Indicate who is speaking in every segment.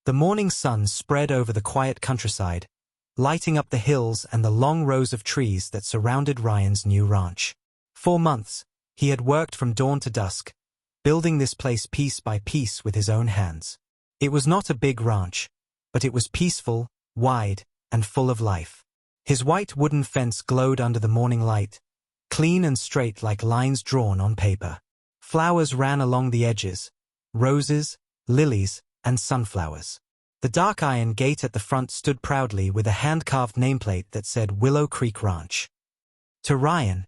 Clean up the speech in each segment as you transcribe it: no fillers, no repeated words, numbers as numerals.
Speaker 1: The morning sun spread over the quiet countryside, lighting up the hills and the long rows of trees that surrounded Ryan's new ranch. For months, he had worked from dawn to dusk, building this place piece by piece with his own hands. It was not a big ranch, but it was peaceful, wide, and full of life. His white wooden fence glowed under the morning light, clean and straight like lines drawn on paper. Flowers ran along the edges, roses, lilies, and sunflowers. The dark iron gate at the front stood proudly with a hand-carved nameplate that said Willow Creek Ranch. To Ryan,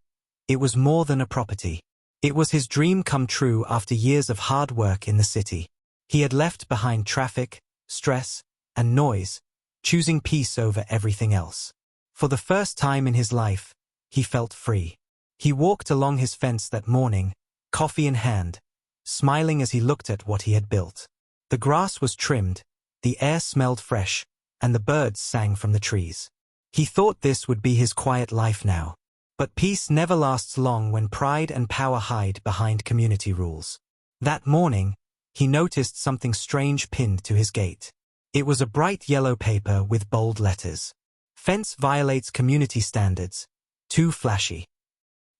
Speaker 1: it was more than a property. It was his dream come true after years of hard work in the city. He had left behind traffic, stress, and noise, choosing peace over everything else. For the first time in his life, he felt free. He walked along his fence that morning, coffee in hand, smiling as he looked at what he had built. The grass was trimmed, the air smelled fresh, and the birds sang from the trees. He thought this would be his quiet life now. But peace never lasts long when pride and power hide behind community rules. That morning, he noticed something strange pinned to his gate. It was a bright yellow paper with bold letters. Fence violates community standards. Too flashy.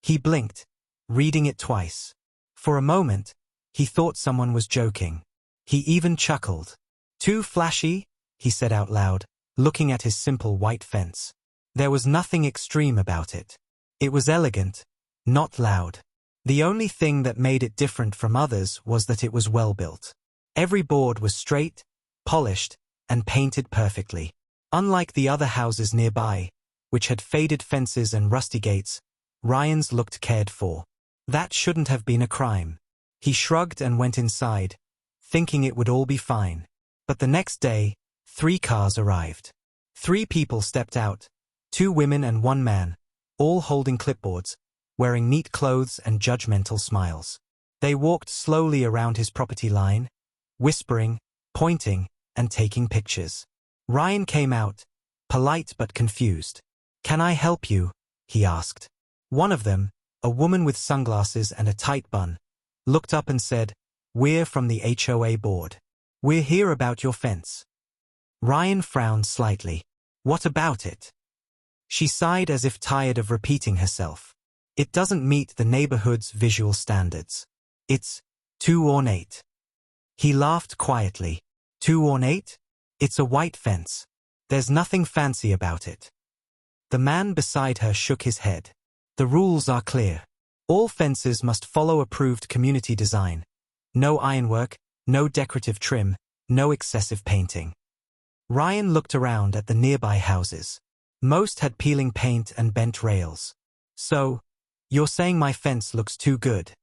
Speaker 1: He blinked, reading it twice. For a moment, he thought someone was joking. He even chuckled. Too flashy? He said out loud, looking at his simple white fence. There was nothing extreme about it. It was elegant, not loud. The only thing that made it different from others was that it was well built. Every board was straight, polished, and painted perfectly. Unlike the other houses nearby, which had faded fences and rusty gates, Ryan's looked cared for. That shouldn't have been a crime. He shrugged and went inside, thinking it would all be fine. But the next day, 3 cars arrived. 3 people stepped out, 2 women and 1 man, all holding clipboards, wearing neat clothes and judgmental smiles. They walked slowly around his property line, whispering, pointing, and taking pictures. Ryan came out, polite but confused. "Can I help you?" he asked. One of them, a woman with sunglasses and a tight bun, looked up and said, "We're from the HOA board. We're here about your fence." Ryan frowned slightly. "What about it?" She sighed as if tired of repeating herself. "It doesn't meet the neighborhood's visual standards. It's too ornate." He laughed quietly. "Too ornate? It's a white fence. There's nothing fancy about it." The man beside her shook his head. "The rules are clear. All fences must follow approved community design. No ironwork, no decorative trim, no excessive painting." Ryan looked around at the nearby houses. Most had peeling paint and bent rails. "So, you're saying my fence looks too good?"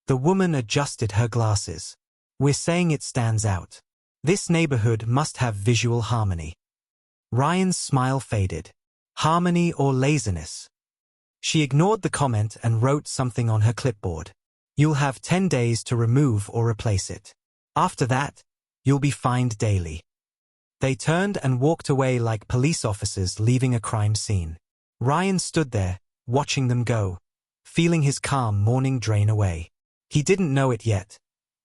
Speaker 1: The woman adjusted her glasses. "We're saying it stands out. This neighborhood must have visual harmony." Ryan's smile faded. Harmony or laziness? She ignored the comment and wrote something on her clipboard. "You'll have 10 days to remove or replace it. After that, you'll be fined daily." They turned and walked away like police officers leaving a crime scene. Ryan stood there, watching them go, feeling his calm morning drain away. He didn't know it yet,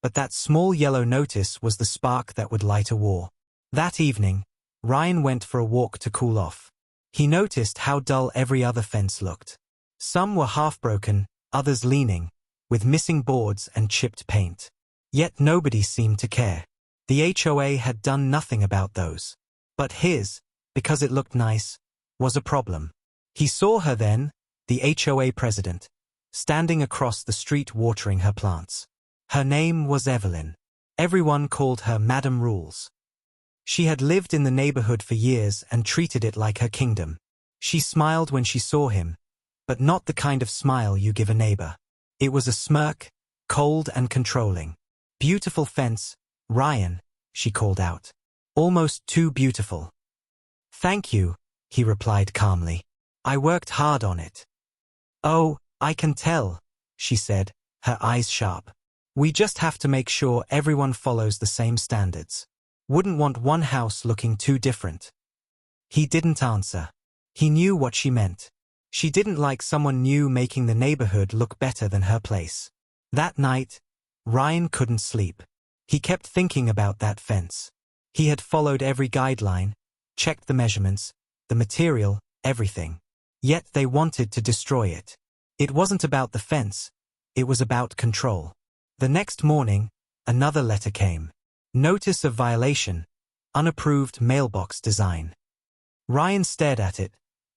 Speaker 1: but that small yellow notice was the spark that would light a war. That evening, Ryan went for a walk to cool off. He noticed how dull every other fence looked. Some were half-broken, others leaning, with missing boards and chipped paint. Yet nobody seemed to care. The HOA had done nothing about those. But his, because it looked nice, was a problem. He saw her then, the HOA president, standing across the street watering her plants. Her name was Evelyn. Everyone called her Madam Rules. She had lived in the neighborhood for years and treated it like her kingdom. She smiled when she saw him, but not the kind of smile you give a neighbor. It was a smirk, cold and controlling. "Beautiful fence, Ryan," she called out. "Almost too beautiful." "Thank you," he replied calmly. "I worked hard on it." "Oh, I can tell," she said, her eyes sharp. "We just have to make sure everyone follows the same standards. Wouldn't want one house looking too different." He didn't answer. He knew what she meant. She didn't like someone new making the neighborhood look better than her place. That night, Ryan couldn't sleep. He kept thinking about that fence. He had followed every guideline, checked the measurements, the material, everything. Yet they wanted to destroy it. It wasn't about the fence, it was about control. The next morning, another letter came. Notice of violation, unapproved mailbox design. Ryan stared at it,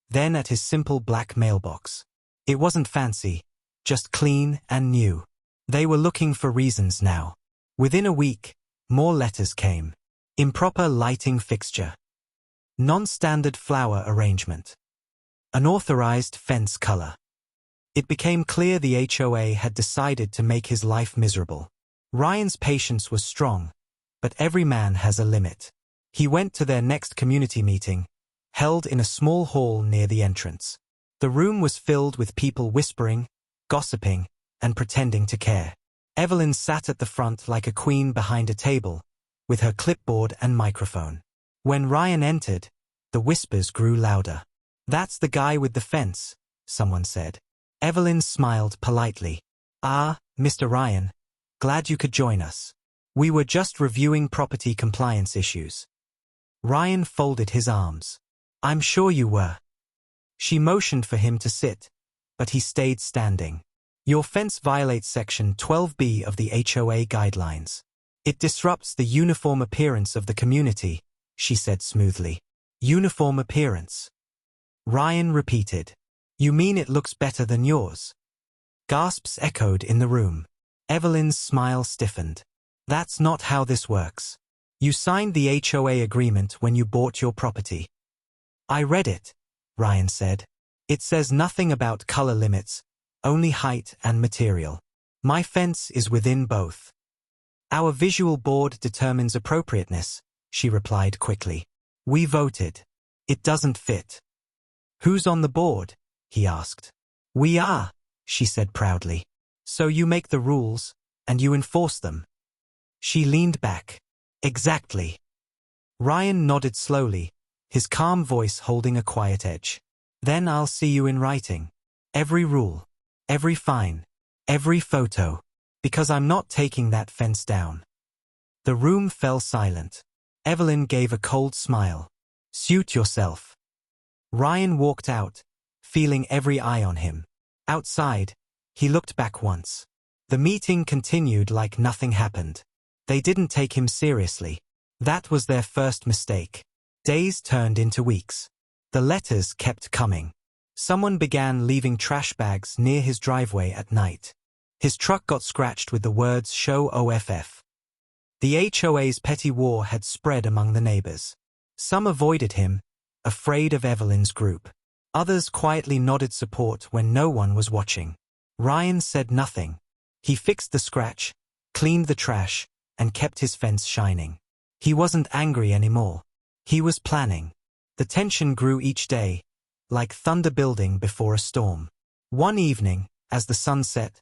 Speaker 1: then at his simple black mailbox. It wasn't fancy, just clean and new. They were looking for reasons now. Within a week, more letters came. Improper lighting fixture. Non-standard flower arrangement. Unauthorized fence color. It became clear the HOA had decided to make his life miserable. Ryan's patience was strong, but every man has a limit. He went to their next community meeting, held in a small hall near the entrance. The room was filled with people whispering, gossiping, and pretending to care. Evelyn sat at the front like a queen behind a table, with her clipboard and microphone. When Ryan entered, the whispers grew louder. "That's the guy with the fence," someone said. Evelyn smiled politely. "Ah, Mr. Ryan, glad you could join us. We were just reviewing property compliance issues." Ryan folded his arms. "I'm sure you were." She motioned for him to sit, but he stayed standing. "Your fence violates Section 12B of the HOA guidelines. It disrupts the uniform appearance of the community," she said smoothly. "Uniform appearance." Ryan repeated. "You mean it looks better than yours?" Gasps echoed in the room. Evelyn's smile stiffened. "That's not how this works. You signed the HOA agreement when you bought your property." "I read it," Ryan said. "It says nothing about color limits, only height and material. My fence is within both." "Our visual board determines appropriateness," she replied quickly. "We voted. It doesn't fit." "Who's on the board?" he asked. "We are," she said proudly. "So you make the rules, and you enforce them." She leaned back. "Exactly." Ryan nodded slowly, his calm voice holding a quiet edge. "Then I'll see you in writing. Every rule, every fine, every photo. Because I'm not taking that fence down." The room fell silent. Evelyn gave a cold smile. "Suit yourself." Ryan walked out, feeling every eye on him. Outside, he looked back once. The meeting continued like nothing happened. They didn't take him seriously. That was their first mistake. Days turned into weeks. The letters kept coming. Someone began leaving trash bags near his driveway at night. His truck got scratched with the words "Show OFF." The HOA's petty war had spread among the neighbors. Some avoided him, afraid of Evelyn's group. Others quietly nodded support when no one was watching. Ryan said nothing. He fixed the scratch, cleaned the trash, and kept his fence shining. He wasn't angry anymore. He was planning. The tension grew each day, like thunder building before a storm. One evening, as the sun set,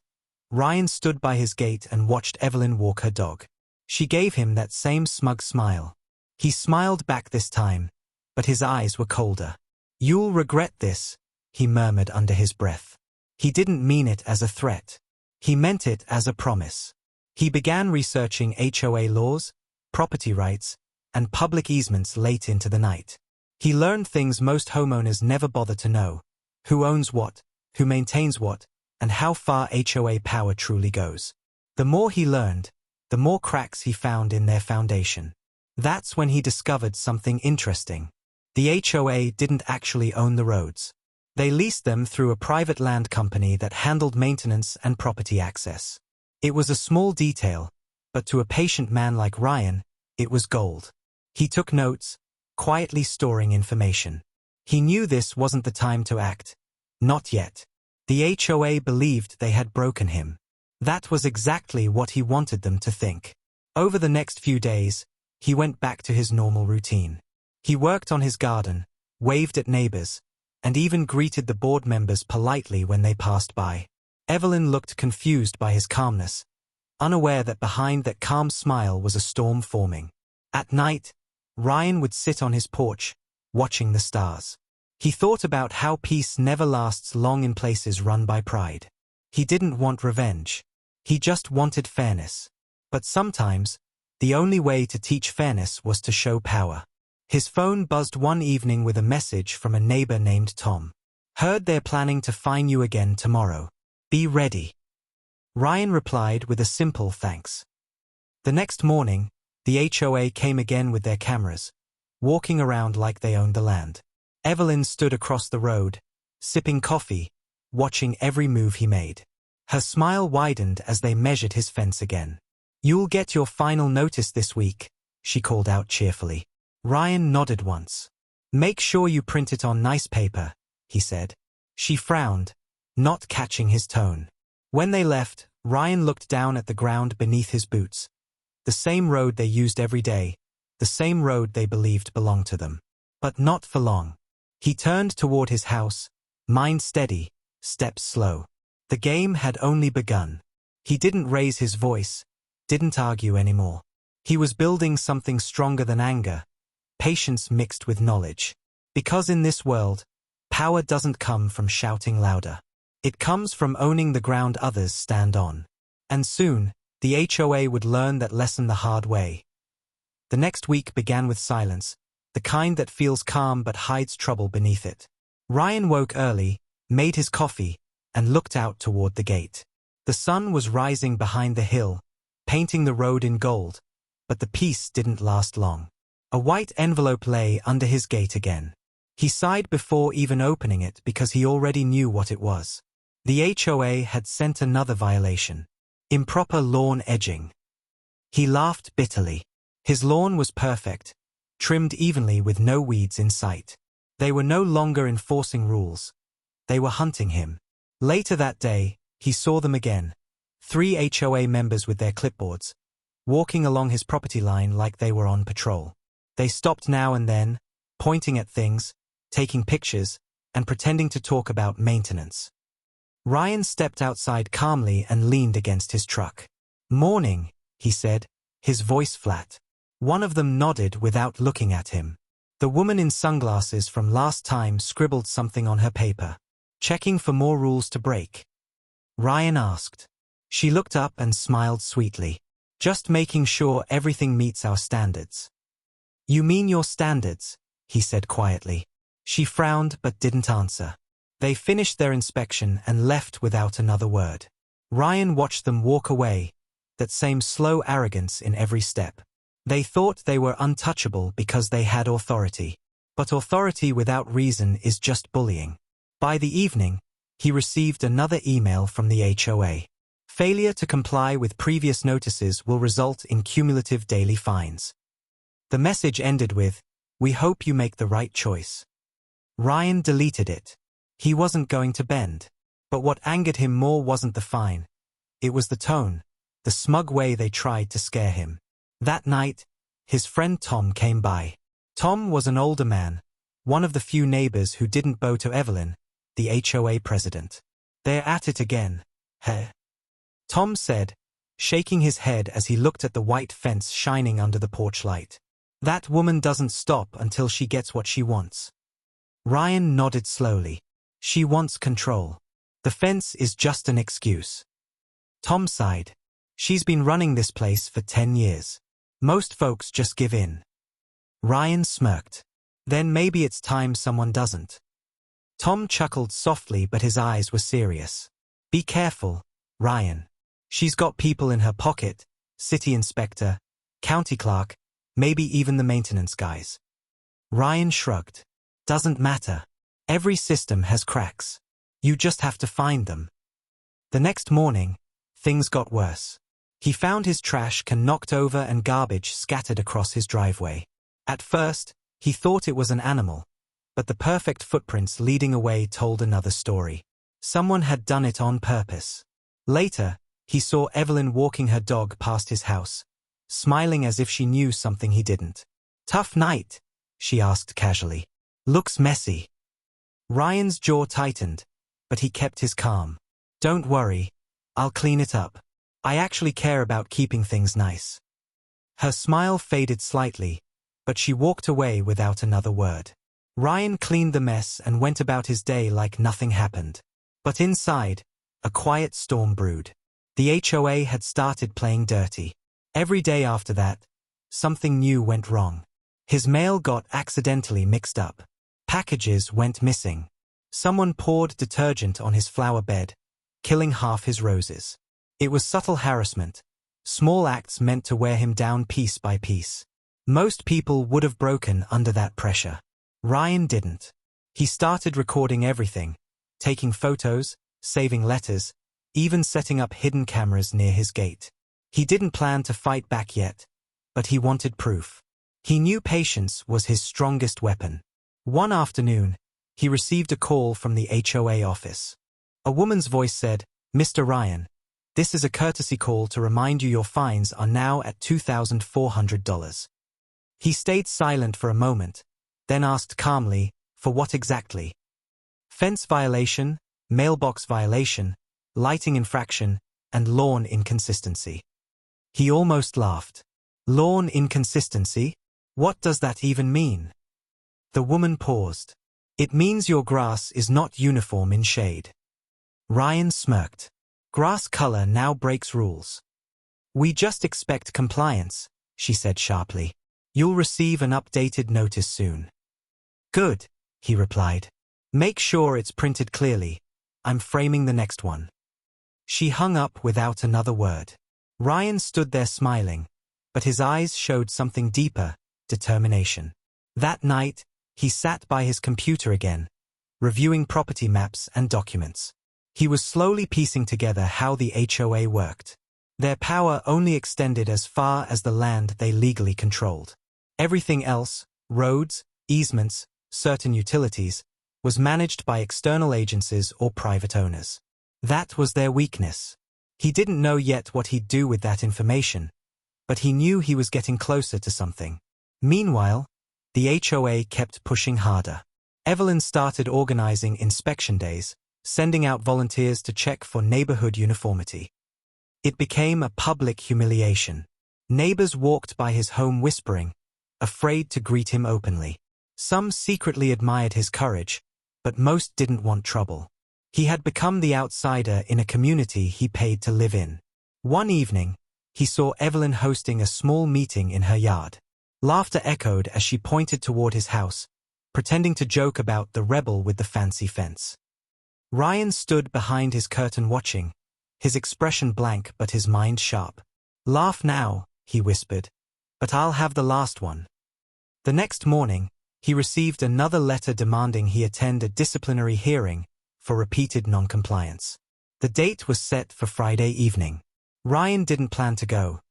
Speaker 1: Ryan stood by his gate and watched Evelyn walk her dog. She gave him that same smug smile. He smiled back this time, but his eyes were colder. "You'll regret this," he murmured under his breath. He didn't mean it as a threat. He meant it as a promise. He began researching HOA laws, property rights, and public easements late into the night. He learned things most homeowners never bother to know: who owns what, who maintains what, and how far HOA power truly goes. The more he learned, the more cracks he found in their foundation. That's when he discovered something interesting. The HOA didn't actually own the roads. They leased them through a private land company that handled maintenance and property access. It was a small detail, but to a patient man like Ryan, it was gold. He took notes, quietly storing information. He knew this wasn't the time to act. Not yet. The HOA believed they had broken him. That was exactly what he wanted them to think. Over the next few days, he went back to his normal routine. He worked on his garden, waved at neighbors, and even greeted the board members politely when they passed by. Evelyn looked confused by his calmness, unaware that behind that calm smile was a storm forming. At night, Ryan would sit on his porch, watching the stars. He thought about how peace never lasts long in places run by pride. He didn't want revenge. He just wanted fairness. But sometimes, The only way to teach fairness was to show power. His phone buzzed one evening with a message from a neighbor named Tom. "Heard they're planning to fine you again tomorrow. Be ready." Ryan replied with a simple thanks. The next morning, the HOA came again with their cameras, walking around like they owned the land. Evelyn stood across the road, sipping coffee, watching every move he made. Her smile widened as they measured his fence again. "You'll get your final notice this week," she called out cheerfully. Ryan nodded once. "Make sure you print it on nice paper," he said. She frowned, not catching his tone. When they left, Ryan looked down at the ground beneath his boots. The same road they used every day, the same road they believed belonged to them. But not for long. He turned toward his house, mind steady, steps slow. The game had only begun. He didn't raise his voice, didn't argue anymore. He was building something stronger than anger, patience mixed with knowledge. Because in this world, power doesn't come from shouting louder. It comes from owning the ground others stand on. And soon, the HOA would learn that lesson the hard way. The next week began with silence, the kind that feels calm but hides trouble beneath it. Ryan woke early, made his coffee, and looked out toward the gate. The sun was rising behind the hill, painting the road in gold, but the peace didn't last long. A white envelope lay under his gate again. He sighed before even opening it because he already knew what it was. The HOA had sent another violation. Improper lawn edging. He laughed bitterly. His lawn was perfect, trimmed evenly with no weeds in sight. They were no longer enforcing rules. They were hunting him. Later that day, he saw them again. 3 HOA members with their clipboards, walking along his property line like they were on patrol. They stopped now and then, pointing at things, taking pictures, and pretending to talk about maintenance. Ryan stepped outside calmly and leaned against his truck. "Morning," he said, his voice flat. One of them nodded without looking at him. The woman in sunglasses from last time scribbled something on her paper. "Checking for more rules to break?" Ryan asked. She looked up and smiled sweetly. "Just making sure everything meets our standards." "You mean your standards?" he said quietly. She frowned but didn't answer. They finished their inspection and left without another word. Ryan watched them walk away, that same slow arrogance in every step. They thought they were untouchable because they had authority. But authority without reason is just bullying. By the evening, he received another email from the HOA. Failure to comply with previous notices will result in cumulative daily fines. The message ended with, "We hope you make the right choice." Ryan deleted it. He wasn't going to bend. But what angered him more wasn't the fine. It was the tone, the smug way they tried to scare him. That night, his friend Tom came by. Tom was an older man, one of the few neighbors who didn't bow to Evelyn, the HOA president. "They're at it again, huh?" Tom said, shaking his head as he looked at the white fence shining under the porch light. "That woman doesn't stop until she gets what she wants." Ryan nodded slowly. "She wants control. The fence is just an excuse." Tom sighed. "She's been running this place for 10 years. Most folks just give in." Ryan smirked. "Then maybe it's time someone doesn't." Tom chuckled softly but his eyes were serious. "Be careful, Ryan. She's got people in her pocket, city inspector, county clerk, maybe even the maintenance guys." Ryan shrugged. "Doesn't matter. Every system has cracks. You just have to find them." The next morning, things got worse. He found his trash can knocked over and garbage scattered across his driveway. At first, he thought it was an animal, but the perfect footprints leading away told another story. Someone had done it on purpose. Later, he saw Evelyn walking her dog past his house, smiling as if she knew something he didn't. "Tough night?" she asked casually. "Looks messy." Ryan's jaw tightened, but he kept his calm. "Don't worry, I'll clean it up. I actually care about keeping things nice." Her smile faded slightly, but she walked away without another word. Ryan cleaned the mess and went about his day like nothing happened. But inside, a quiet storm brewed. The HOA had started playing dirty. Every day after that, something new went wrong. His mail got accidentally mixed up. Packages went missing. Someone poured detergent on his flower bed, killing half his roses. It was subtle harassment. Small acts meant to wear him down piece by piece. Most people would have broken under that pressure. Ryan didn't. He started recording everything, taking photos, saving letters, even setting up hidden cameras near his gate. He didn't plan to fight back yet, but he wanted proof. He knew patience was his strongest weapon. One afternoon, he received a call from the HOA office. A woman's voice said, "Mr. Ryan, this is a courtesy call to remind you your fines are now at $2,400. He stayed silent for a moment, then asked calmly, "For what exactly?" "Fence violation, mailbox violation, lighting infraction, and lawn inconsistency." He almost laughed. "Lawn inconsistency? What does that even mean?" The woman paused. "It means your grass is not uniform in shade." Ryan smirked. "Grass color now breaks rules." "We just expect compliance," she said sharply. "You'll receive an updated notice soon." "Good," he replied. "Make sure it's printed clearly. I'm framing the next one." She hung up without another word. Ryan stood there smiling, but his eyes showed something deeper, determination. That night, he sat by his computer again, reviewing property maps and documents. He was slowly piecing together how the HOA worked. Their power only extended as far as the land they legally controlled. Everything else, roads, easements, certain utilities, was managed by external agencies or private owners. That was their weakness. He didn't know yet what he'd do with that information, but he knew he was getting closer to something. Meanwhile, the HOA kept pushing harder. Evelyn started organizing inspection days, sending out volunteers to check for neighborhood uniformity. It became a public humiliation. Neighbors walked by his home whispering, afraid to greet him openly. Some secretly admired his courage, but most didn't want trouble. He had become the outsider in a community he paid to live in. One evening, he saw Evelyn hosting a small meeting in her yard. Laughter echoed as she pointed toward his house, pretending to joke about the rebel with the fancy fence. Ryan stood behind his curtain watching, his expression blank but his mind sharp. "Laugh now," he whispered, "but I'll have the last one." The next morning, he received another letter demanding he attend a disciplinary hearing for repeated noncompliance. The date was set for Friday evening. Ryan didn't plan to go,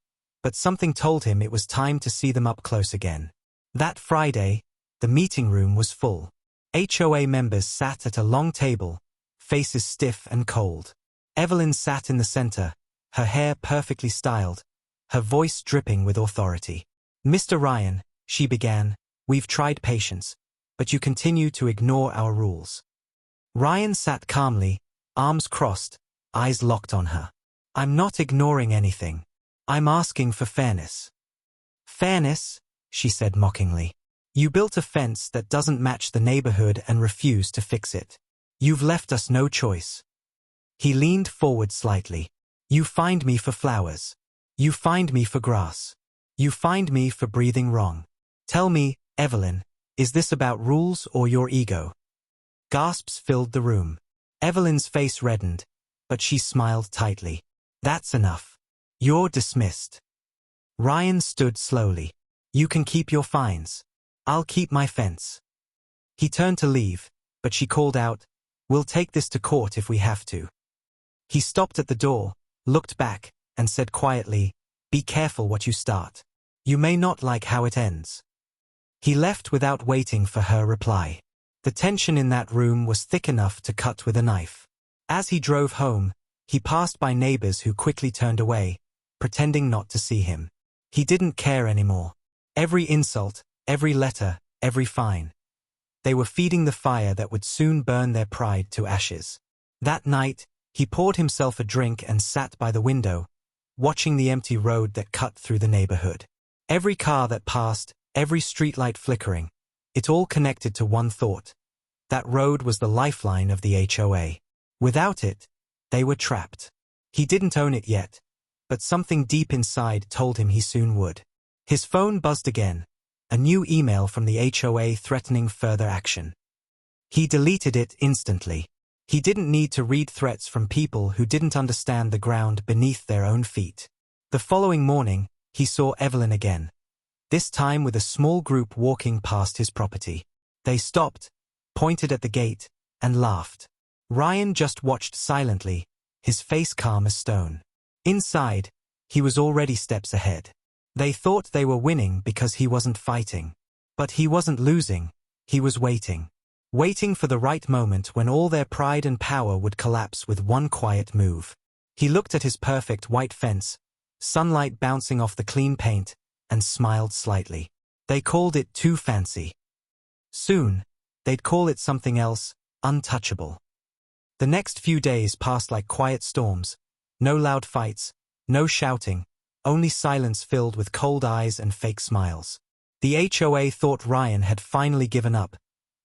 Speaker 1: but something told him it was time to see them up close again. That Friday, the meeting room was full. HOA members sat at a long table, faces stiff and cold. Evelyn sat in the center, her hair perfectly styled, her voice dripping with authority. "Mr. Ryan," she began, "we've tried patience, but you continue to ignore our rules." Ryan sat calmly, arms crossed, eyes locked on her. "I'm not ignoring anything. I'm asking for fairness." "Fairness?" she said mockingly. "You built a fence that doesn't match the neighborhood and refuse to fix it. You've left us no choice." He leaned forward slightly. "You fined me for flowers. You fined me for grass. You fined me for breathing wrong. Tell me, Evelyn, is this about rules or your ego?" Gasps filled the room. Evelyn's face reddened, but she smiled tightly. "That's enough. You're dismissed." Ryan stood slowly. "You can keep your fines. I'll keep my fence." He turned to leave, but she called out, "We'll take this to court if we have to." He stopped at the door, looked back, and said quietly, "Be careful what you start. You may not like how it ends." He left without waiting for her reply. The tension in that room was thick enough to cut with a knife. As he drove home, he passed by neighbors who quickly turned away, pretending not to see him. He didn't care anymore. Every insult, every letter, every fine. They were feeding the fire that would soon burn their pride to ashes. That night, he poured himself a drink and sat by the window, watching the empty road that cut through the neighborhood. Every car that passed, every streetlight flickering, it all connected to one thought. That road was the lifeline of the HOA. Without it, they were trapped. He didn't own it yet, but something deep inside told him he soon would. His phone buzzed again, a new email from the HOA threatening further action. He deleted it instantly. He didn't need to read threats from people who didn't understand the ground beneath their own feet. The following morning, he saw Evelyn again, this time with a small group walking past his property. They stopped, pointed at the gate, and laughed. Ryan just watched silently, his face calm as stone. Inside, he was already steps ahead. They thought they were winning because he wasn't fighting. But he wasn't losing, he was waiting. Waiting for the right moment when all their pride and power would collapse with one quiet move. He looked at his perfect white fence, sunlight bouncing off the clean paint, and smiled slightly. They called it too fancy. Soon, they'd call it something else, untouchable. The next few days passed like quiet storms. No loud fights, no shouting, only silence filled with cold eyes and fake smiles. The HOA thought Ryan had finally given up,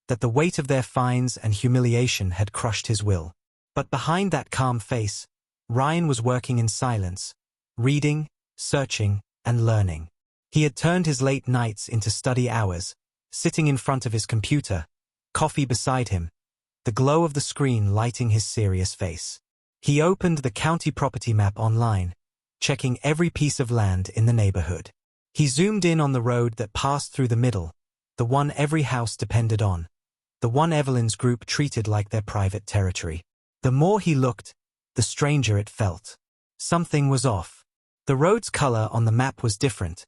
Speaker 1: that the weight of their fines and humiliation had crushed his will. But behind that calm face, Ryan was working in silence, reading, searching, and learning. He had turned his late nights into study hours, sitting in front of his computer, coffee beside him, the glow of the screen lighting his serious face. He opened the county property map online, checking every piece of land in the neighborhood. He zoomed in on the road that passed through the middle, the one every house depended on, the one Evelyn's group treated like their private territory. The more he looked, the stranger it felt. Something was off. The road's color on the map was different,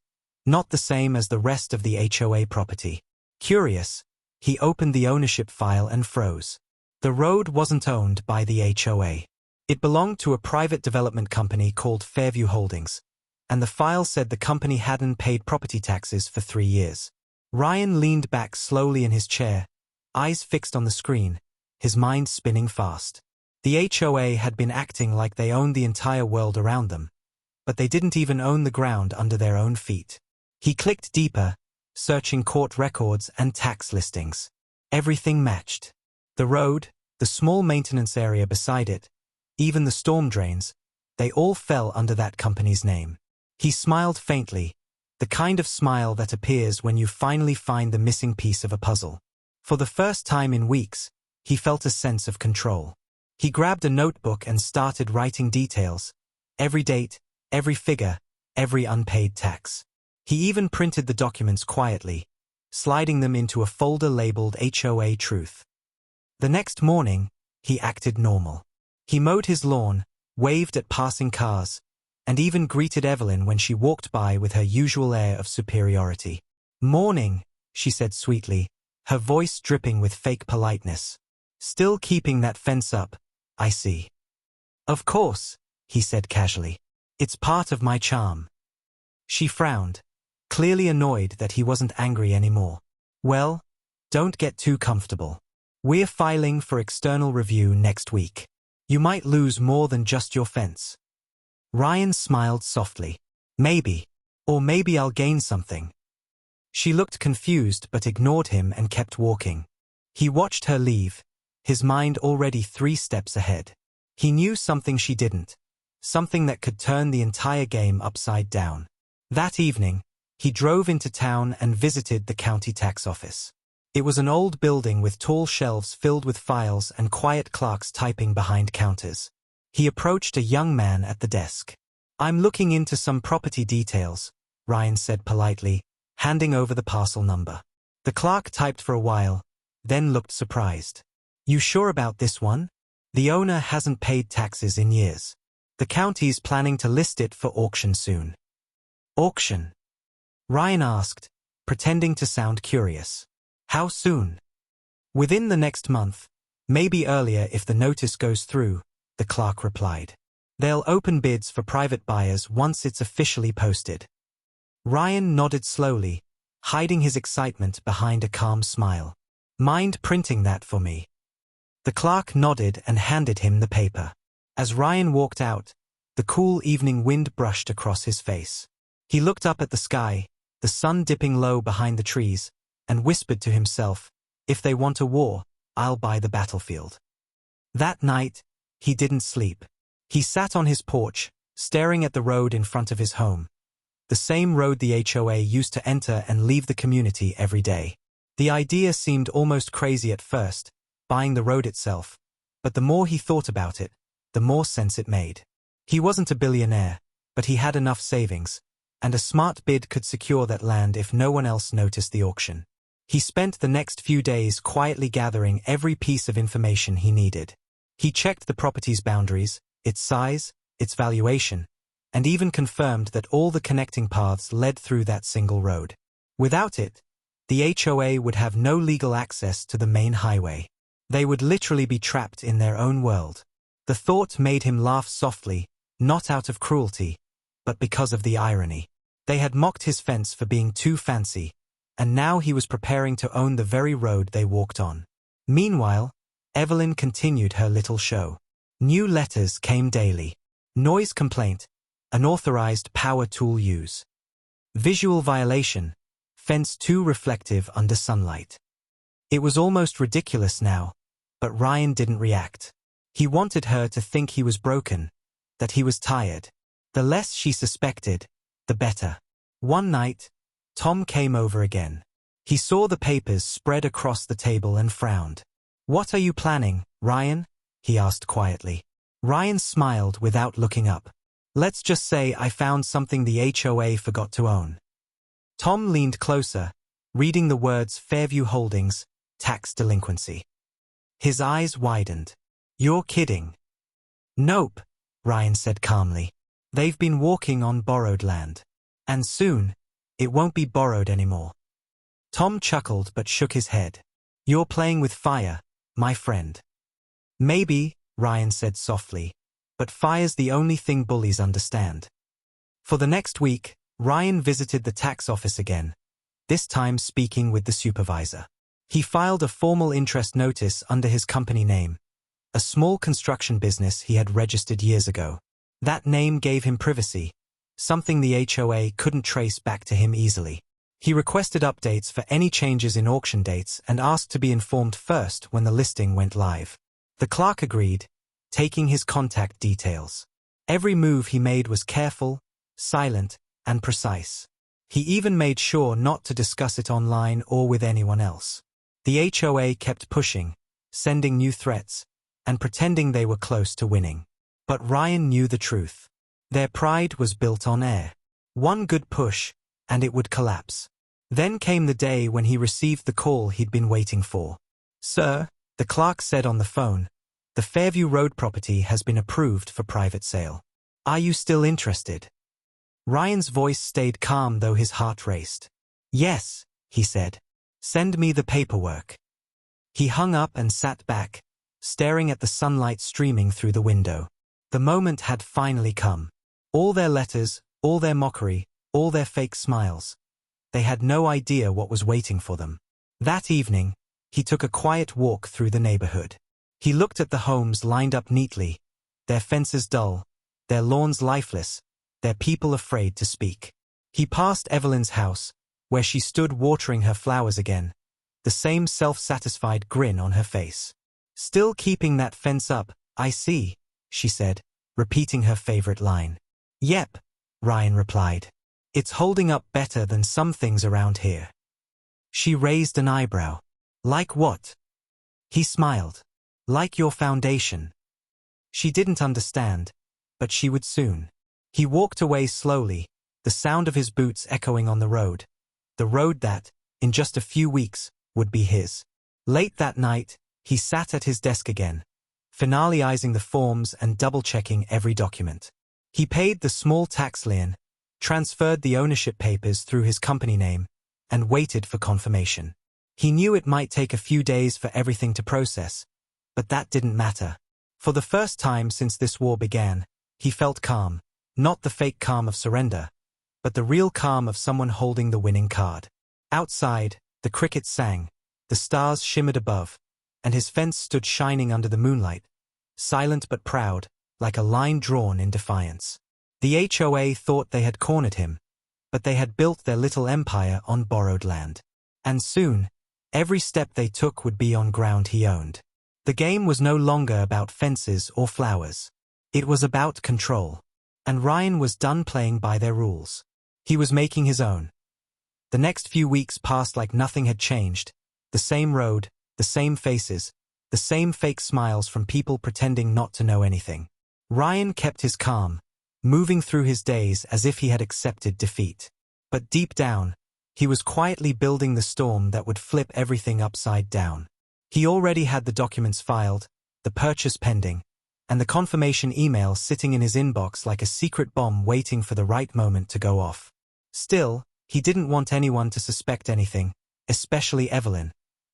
Speaker 1: not the same as the rest of the HOA property. Curious, he opened the ownership file and froze. The road wasn't owned by the HOA. It belonged to a private development company called Fairview Holdings, and the file said the company hadn't paid property taxes for 3 years. Ryan leaned back slowly in his chair, eyes fixed on the screen, his mind spinning fast. The HOA had been acting like they owned the entire world around them, but they didn't even own the ground under their own feet. He clicked deeper, searching court records and tax listings. Everything matched. The road, the small maintenance area beside it, even the storm drains, they all fell under that company's name. He smiled faintly, the kind of smile that appears when you finally find the missing piece of a puzzle. For the first time in weeks, he felt a sense of control. He grabbed a notebook and started writing details, every date, every figure, every unpaid tax. He even printed the documents quietly, sliding them into a folder labeled HOA Truth. The next morning, he acted normal. He mowed his lawn, waved at passing cars, and even greeted Evelyn when she walked by with her usual air of superiority. "Morning," she said sweetly, her voice dripping with fake politeness. "Still keeping that fence up, I see." "Of course," he said casually. "It's part of my charm." She frowned, clearly annoyed that he wasn't angry anymore. "Well, don't get too comfortable. We're filing for external review next week. You might lose more than just your fence." Ryan smiled softly. "Maybe. Or maybe I'll gain something." She looked confused but ignored him and kept walking. He watched her leave, his mind already 3 steps ahead. He knew something she didn't, something that could turn the entire game upside down. That evening, he drove into town and visited the county tax office. It was an old building with tall shelves filled with files and quiet clerks typing behind counters. He approached a young man at the desk. "I'm looking into some property details," Ryan said politely, handing over the parcel number. The clerk typed for a while, then looked surprised. "You sure about this one? The owner hasn't paid taxes in years. The county's planning to list it for auction soon." "Auction?" Ryan asked, pretending to sound curious. "How soon?" "Within the next month, maybe earlier if the notice goes through," the clerk replied. "They'll open bids for private buyers once it's officially posted." Ryan nodded slowly, hiding his excitement behind a calm smile. "Mind printing that for me?" The clerk nodded and handed him the paper. As Ryan walked out, the cool evening wind brushed across his face. He looked up at the sky, the sun dipping low behind the trees, and whispered to himself, "If they want a war, I'll buy the battlefield." That night, he didn't sleep. He sat on his porch, staring at the road in front of his home. The same road the HOA used to enter and leave the community every day. The idea seemed almost crazy at first, buying the road itself, but the more he thought about it, the more sense it made. He wasn't a billionaire, but he had enough savings, and a smart bid could secure that land if no one else noticed the auction. He spent the next few days quietly gathering every piece of information he needed. He checked the property's boundaries, its size, its valuation, and even confirmed that all the connecting paths led through that single road. Without it, the HOA would have no legal access to the main highway. They would literally be trapped in their own world. The thought made him laugh softly, not out of cruelty, but because of the irony. They had mocked his fence for being too fancy, and now he was preparing to own the very road they walked on. Meanwhile, Evelyn continued her little show. New letters came daily. Noise complaint, unauthorized power tool use. Visual violation, fence too reflective under sunlight. It was almost ridiculous now, but Ryan didn't react. He wanted her to think he was broken, that he was tired. The less she suspected, the better. One night, Tom came over again. He saw the papers spread across the table and frowned. "What are you planning, Ryan?" he asked quietly. Ryan smiled without looking up. "Let's just say I found something the HOA forgot to own." Tom leaned closer, reading the words Fairview Holdings, tax delinquency. His eyes widened. "You're kidding." "Nope," Ryan said calmly. "They've been walking on borrowed land. And soon, it won't be borrowed anymore." Tom chuckled but shook his head. "You're playing with fire, my friend." "Maybe," Ryan said softly, "but fire's the only thing bullies understand." For the next week, Ryan visited the tax office again, this time speaking with the supervisor. He filed a formal interest notice under his company name, a small construction business he had registered years ago. That name gave him privacy, something the HOA couldn't trace back to him easily. He requested updates for any changes in auction dates and asked to be informed first when the listing went live. The clerk agreed, taking his contact details. Every move he made was careful, silent, and precise. He even made sure not to discuss it online or with anyone else. The HOA kept pushing, sending new threats, and pretending they were close to winning. But Ryan knew the truth. Their pride was built on air. One good push, and it would collapse. Then came the day when he received the call he'd been waiting for. "Sir," the clerk said on the phone, "the Fairview Road property has been approved for private sale. Are you still interested?" Ryan's voice stayed calm though his heart raced. "Yes," he said. "Send me the paperwork." He hung up and sat back, staring at the sunlight streaming through the window. The moment had finally come. All their letters, all their mockery, all their fake smiles. They had no idea what was waiting for them. That evening, he took a quiet walk through the neighborhood. He looked at the homes lined up neatly, their fences dull, their lawns lifeless, their people afraid to speak. He passed Evelyn's house, where she stood watering her flowers again, the same self-satisfied grin on her face. "Still keeping that fence up, I see," she said, repeating her favorite line. "Yep," Ryan replied. "It's holding up better than some things around here." She raised an eyebrow. "Like what?" He smiled. "Like your foundation." She didn't understand, but she would soon. He walked away slowly, the sound of his boots echoing on the road that, in just a few weeks, would be his. Late that night, he sat at his desk again, finalizing the forms and double-checking every document. He paid the small tax lien, transferred the ownership papers through his company name, and waited for confirmation. He knew it might take a few days for everything to process, but that didn't matter. For the first time since this war began, he felt calm, not the fake calm of surrender, but the real calm of someone holding the winning card. Outside, the crickets sang, the stars shimmered above, and his fence stood shining under the moonlight, silent but proud, like a line drawn in defiance. The HOA thought they had cornered him, but they had built their little empire on borrowed land. And soon, every step they took would be on ground he owned. The game was no longer about fences or flowers. It was about control. And Ryan was done playing by their rules. He was making his own. The next few weeks passed like nothing had changed. The same road, the same faces, the same fake smiles from people pretending not to know anything. Ryan kept his calm, moving through his days as if he had accepted defeat. But deep down, he was quietly building the storm that would flip everything upside down. He already had the documents filed, the purchase pending, and the confirmation email sitting in his inbox like a secret bomb waiting for the right moment to go off. Still, he didn't want anyone to suspect anything, especially Evelyn,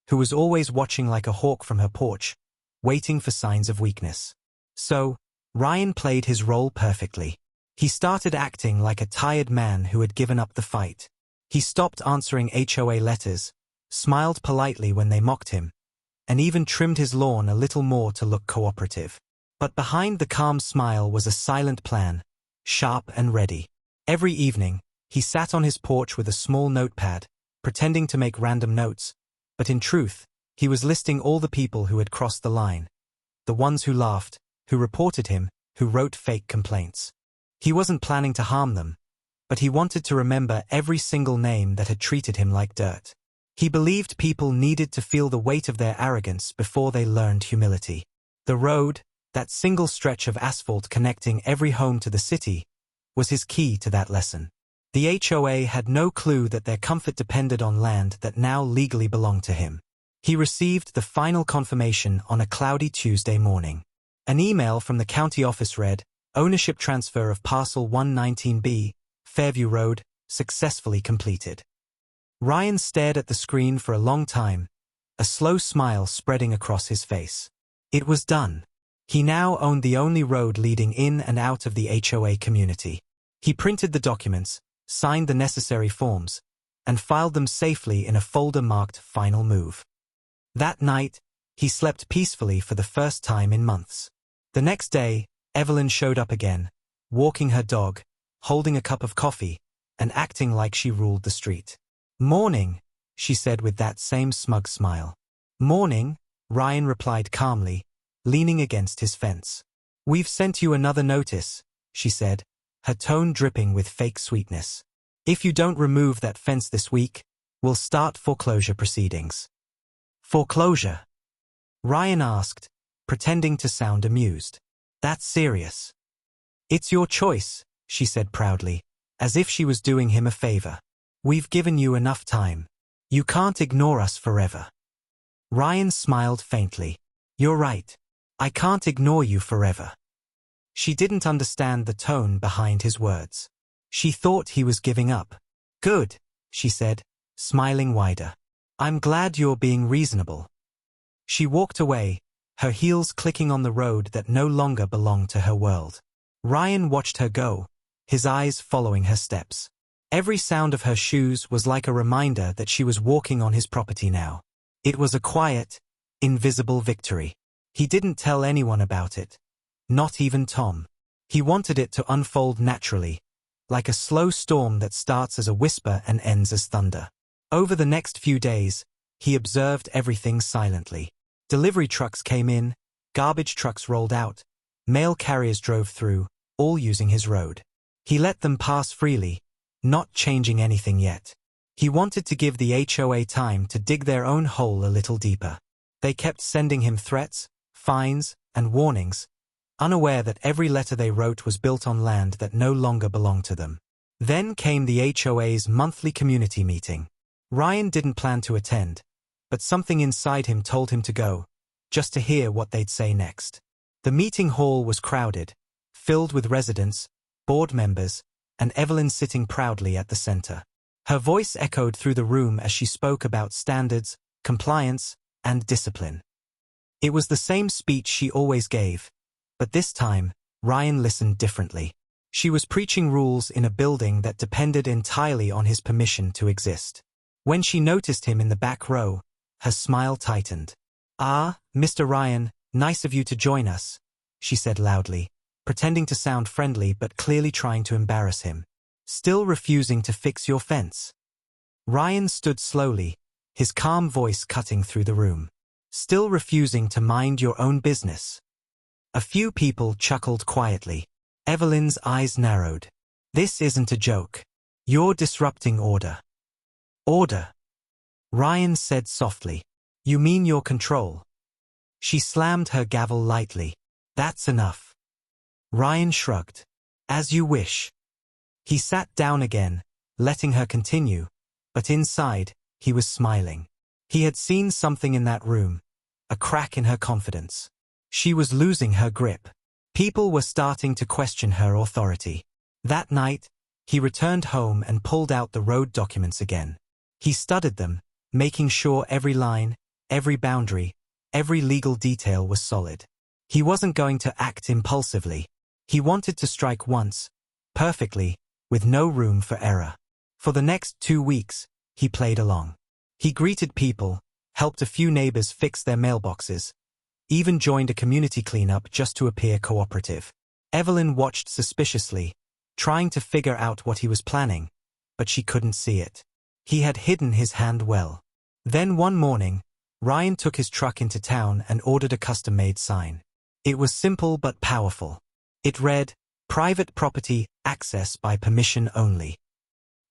Speaker 1: who was always watching like a hawk from her porch, waiting for signs of weakness. So, Ryan played his role perfectly. He started acting like a tired man who had given up the fight. He stopped answering HOA letters, smiled politely when they mocked him, and even trimmed his lawn a little more to look cooperative. But behind the calm smile was a silent plan, sharp and ready. Every evening, he sat on his porch with a small notepad, pretending to make random notes, but in truth, he was listing all the people who had crossed the line. The ones who laughed, who reported him, who wrote fake complaints. He wasn't planning to harm them, but he wanted to remember every single name that had treated him like dirt. He believed people needed to feel the weight of their arrogance before they learned humility. The road, that single stretch of asphalt connecting every home to the city, was his key to that lesson. The HOA had no clue that their comfort depended on land that now legally belonged to him. He received the final confirmation on a cloudy Tuesday morning. An email from the county office read, "Ownership transfer of parcel 119B, Fairview Road, successfully completed." Ryan stared at the screen for a long time, a slow smile spreading across his face. It was done. He now owned the only road leading in and out of the HOA community. He printed the documents, signed the necessary forms, and filed them safely in a folder marked Final Move. That night, he slept peacefully for the first time in months. The next day, Evelyn showed up again, walking her dog, holding a cup of coffee, and acting like she ruled the street. "Morning," she said with that same smug smile. "Morning," Ryan replied calmly, leaning against his fence. "We've sent you another notice," she said, her tone dripping with fake sweetness. "If you don't remove that fence this week, we'll start foreclosure proceedings." "Foreclosure?" Ryan asked, pretending to sound amused. "That's serious." "It's your choice," she said proudly, as if she was doing him a favor. "We've given you enough time. You can't ignore us forever." Ryan smiled faintly. "You're right. I can't ignore you forever." She didn't understand the tone behind his words. She thought he was giving up. "Good," she said, smiling wider. "I'm glad you're being reasonable." She walked away, her heels clicking on the road that no longer belonged to her world. Ryan watched her go, his eyes following her steps. Every sound of her shoes was like a reminder that she was walking on his property now. It was a quiet, invisible victory. He didn't tell anyone about it, not even Tom. He wanted it to unfold naturally, like a slow storm that starts as a whisper and ends as thunder. Over the next few days, he observed everything silently. Delivery trucks came in, garbage trucks rolled out, mail carriers drove through, all using his road. He let them pass freely, not changing anything yet. He wanted to give the HOA time to dig their own hole a little deeper. They kept sending him threats, fines, and warnings, unaware that every letter they wrote was built on land that no longer belonged to them. Then came the HOA's monthly community meeting. Ryan didn't plan to attend, but something inside him told him to go, just to hear what they'd say next. The meeting hall was crowded, filled with residents, board members, and Evelyn sitting proudly at the center. Her voice echoed through the room as she spoke about standards, compliance, and discipline. It was the same speech she always gave, but this time, Ryan listened differently. She was preaching rules in a building that depended entirely on his permission to exist. When she noticed him in the back row, her smile tightened. "Ah, Mr. Ryan, nice of you to join us," she said loudly, pretending to sound friendly but clearly trying to embarrass him. "Still refusing to fix your fence?" Ryan stood slowly, his calm voice cutting through the room. "Still refusing to mind your own business?" A few people chuckled quietly. Evelyn's eyes narrowed. This isn't a joke. You're disrupting order. Order? Ryan said softly. You mean your control? She slammed her gavel lightly. That's enough. Ryan shrugged. As you wish. He sat down again, letting her continue, but inside, he was smiling. He had seen something in that room, a crack in her confidence. She was losing her grip. People were starting to question her authority. That night, he returned home and pulled out the road documents again. He studied them, making sure every line, every boundary, every legal detail was solid. He wasn't going to act impulsively. He wanted to strike once, perfectly, with no room for error. For the next 2 weeks, he played along. He greeted people, helped a few neighbors fix their mailboxes, even joined a community cleanup just to appear cooperative. Evelyn watched suspiciously, trying to figure out what he was planning, but she couldn't see it. He had hidden his hand well. Then one morning, Ryan took his truck into town and ordered a custom-made sign. It was simple but powerful. It read, "Private property, access by permission only."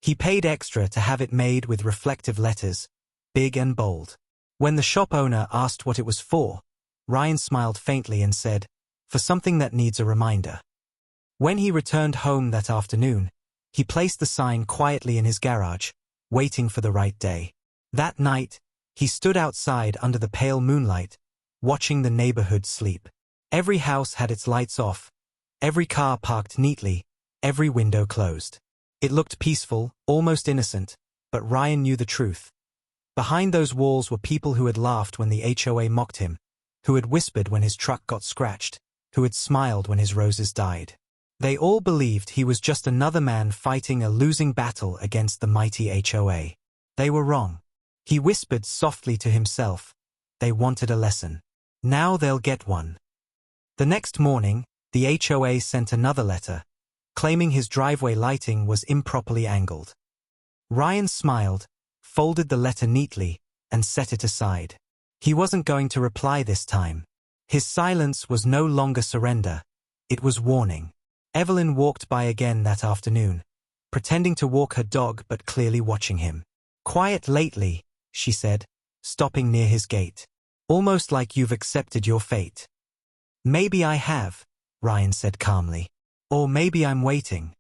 Speaker 1: He paid extra to have it made with reflective letters, big and bold. When the shop owner asked what it was for, Ryan smiled faintly and said, "For something that needs a reminder." When he returned home that afternoon, he placed the sign quietly in his garage, waiting for the right day. That night, he stood outside under the pale moonlight, watching the neighborhood sleep. Every house had its lights off, every car parked neatly, every window closed. It looked peaceful, almost innocent, but Ryan knew the truth. Behind those walls were people who had laughed when the HOA mocked him, who had whispered when his truck got scratched, who had smiled when his roses died. They all believed he was just another man fighting a losing battle against the mighty HOA. They were wrong. He whispered softly to himself. They wanted a lesson. Now they'll get one. The next morning, the HOA sent another letter, claiming his driveway lighting was improperly angled. Ryan smiled, folded the letter neatly, and set it aside. He wasn't going to reply this time. His silence was no longer surrender. It was warning. Evelyn walked by again that afternoon, pretending to walk her dog but clearly watching him. "Quiet lately," she said, stopping near his gate. "Almost like you've accepted your fate." "Maybe I have," Ryan said calmly. "Or maybe I'm waiting."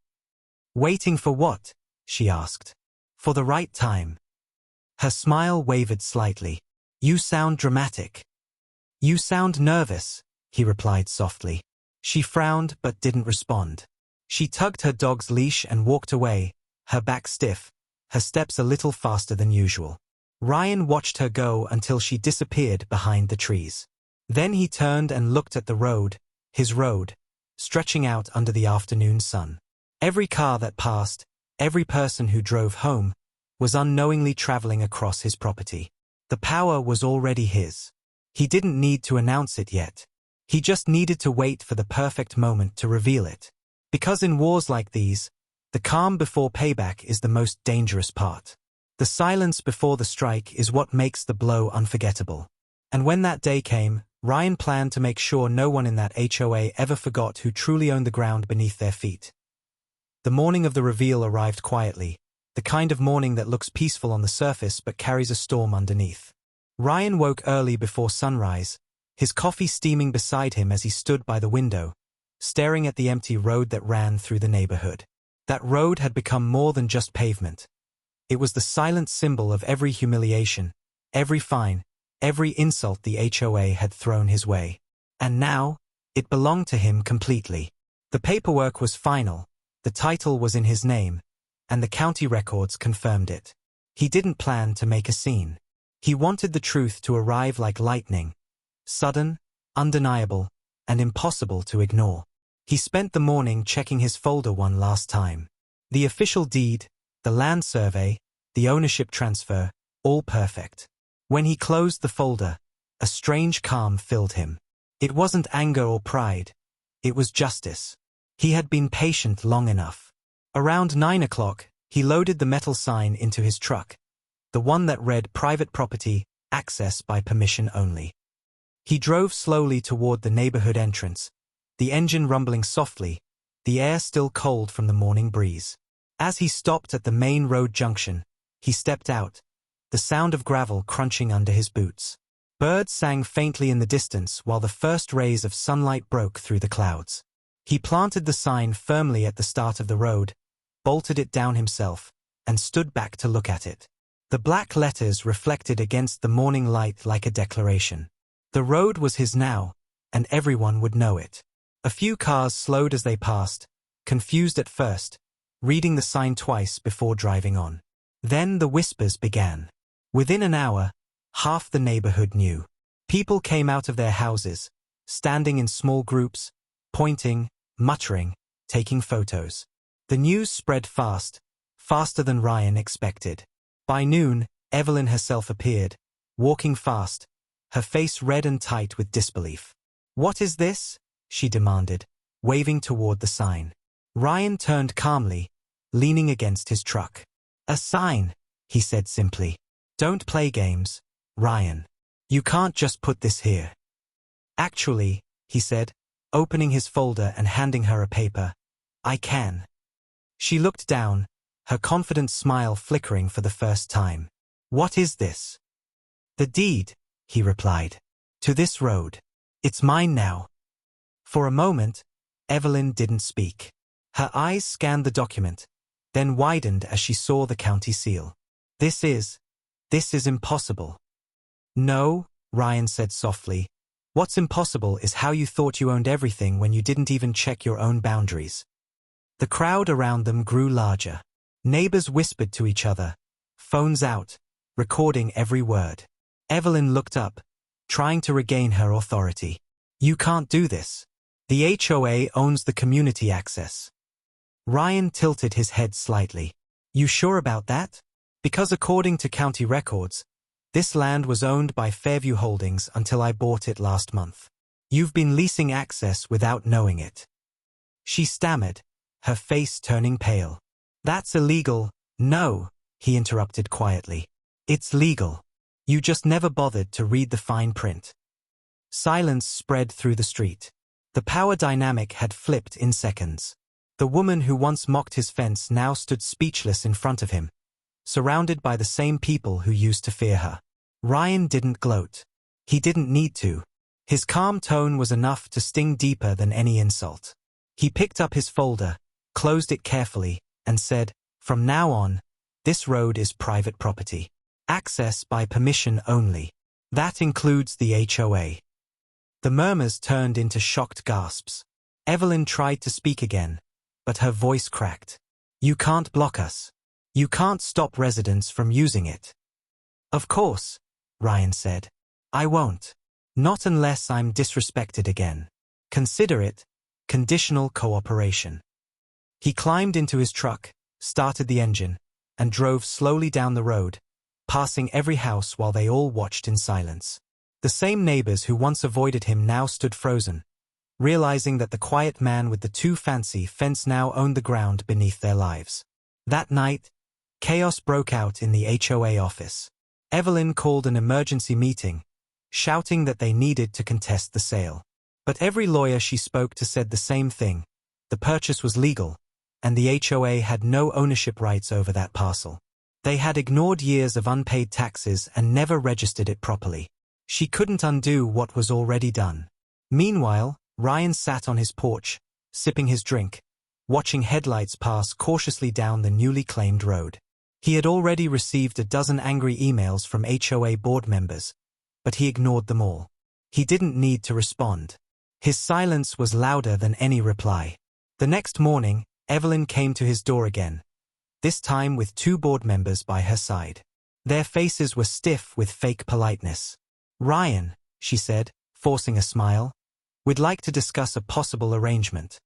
Speaker 1: "Waiting for what?" she asked. "For the right time." Her smile wavered slightly. "You sound dramatic." "You sound nervous," he replied softly. She frowned but didn't respond. She tugged her dog's leash and walked away, her back stiff, her steps a little faster than usual. Ryan watched her go until she disappeared behind the trees. Then he turned and looked at the road, his road, stretching out under the afternoon sun. Every car that passed, every person who drove home, was unknowingly traveling across his property. The power was already his. He didn't need to announce it yet. He just needed to wait for the perfect moment to reveal it. Because in wars like these, the calm before payback is the most dangerous part. The silence before the strike is what makes the blow unforgettable. And when that day came, Ryan planned to make sure no one in that HOA ever forgot who truly owned the ground beneath their feet. The morning of the reveal arrived quietly, the kind of morning that looks peaceful on the surface but carries a storm underneath. Ryan woke early before sunrise, his coffee steaming beside him as he stood by the window, staring at the empty road that ran through the neighborhood. That road had become more than just pavement. It was the silent symbol of every humiliation, every fine, every insult the HOA had thrown his way. And now, it belonged to him completely. The paperwork was final, the title was in his name, and the county records confirmed it. He didn't plan to make a scene. He wanted the truth to arrive like lightning, sudden, undeniable, and impossible to ignore. He spent the morning checking his folder one last time. The official deed, the land survey, the ownership transfer, all perfect. When he closed the folder, a strange calm filled him. It wasn't anger or pride. It was justice. He had been patient long enough. Around 9 o'clock, he loaded the metal sign into his truck, the one that read "Private property, access by permission only." He drove slowly toward the neighborhood entrance, the engine rumbling softly, the air still cold from the morning breeze. As he stopped at the main road junction, he stepped out, the sound of gravel crunching under his boots. Birds sang faintly in the distance while the first rays of sunlight broke through the clouds. He planted the sign firmly at the start of the road, bolted it down himself, and stood back to look at it. The black letters reflected against the morning light like a declaration. The road was his now, and everyone would know it. A few cars slowed as they passed, confused at first, reading the sign twice before driving on. Then the whispers began. Within an hour, half the neighborhood knew. People came out of their houses, standing in small groups, pointing, muttering, taking photos. The news spread fast, faster than Ryan expected. By noon, Evelyn herself appeared, walking fast, her face red and tight with disbelief. "What is this?" she demanded, waving toward the sign. Ryan turned calmly, leaning against his truck. "A sign," he said simply. "Don't play games, Ryan. You can't just put this here." "Actually," he said, opening his folder and handing her a paper, "I can." She looked down, her confident smile flickering for the first time. "What is this?" "The deed," he replied. "To this road. It's mine now." For a moment, Evelyn didn't speak. Her eyes scanned the document, then widened as she saw the county seal. This is impossible." "No," Ryan said softly. "What's impossible is how you thought you owned everything when you didn't even check your own boundaries." The crowd around them grew larger. Neighbors whispered to each other, phones out, recording every word. Evelyn looked up, trying to regain her authority. "You can't do this. The HOA owns the community access." Ryan tilted his head slightly. "You sure about that? Because according to county records, this land was owned by Fairview Holdings until I bought it last month. You've been leasing access without knowing it." She stammered, her face turning pale. "That's illegal." "No," he interrupted quietly. "It's legal. You just never bothered to read the fine print." Silence spread through the street. The power dynamic had flipped in seconds. The woman who once mocked his fence now stood speechless in front of him, surrounded by the same people who used to fear her. Ryan didn't gloat. He didn't need to. His calm tone was enough to sting deeper than any insult. He picked up his folder, closed it carefully, and said, "From now on, this road is private property. Access by permission only. That includes the HOA." The murmurs turned into shocked gasps. Evelyn tried to speak again, but her voice cracked. "You can't block us. You can't stop residents from using it." "Of course," Ryan said. "I won't. Not unless I'm disrespected again. Consider it conditional cooperation." He climbed into his truck, started the engine, and drove slowly down the road, passing every house while they all watched in silence. The same neighbors who once avoided him now stood frozen, realizing that the quiet man with the too fancy fence now owned the ground beneath their lives. That night, chaos broke out in the HOA office. Evelyn called an emergency meeting, shouting that they needed to contest the sale. But every lawyer she spoke to said the same thing: the purchase was legal, and the HOA had no ownership rights over that parcel. They had ignored years of unpaid taxes and never registered it properly. She couldn't undo what was already done. Meanwhile, Ryan sat on his porch, sipping his drink, watching headlights pass cautiously down the newly claimed road. He had already received a dozen angry emails from HOA board members, but he ignored them all. He didn't need to respond. His silence was louder than any reply. The next morning, Evelyn came to his door again, this time with 2 board members by her side. Their faces were stiff with fake politeness. "Ryan," she said, forcing a smile, "we'd like to discuss a possible arrangement."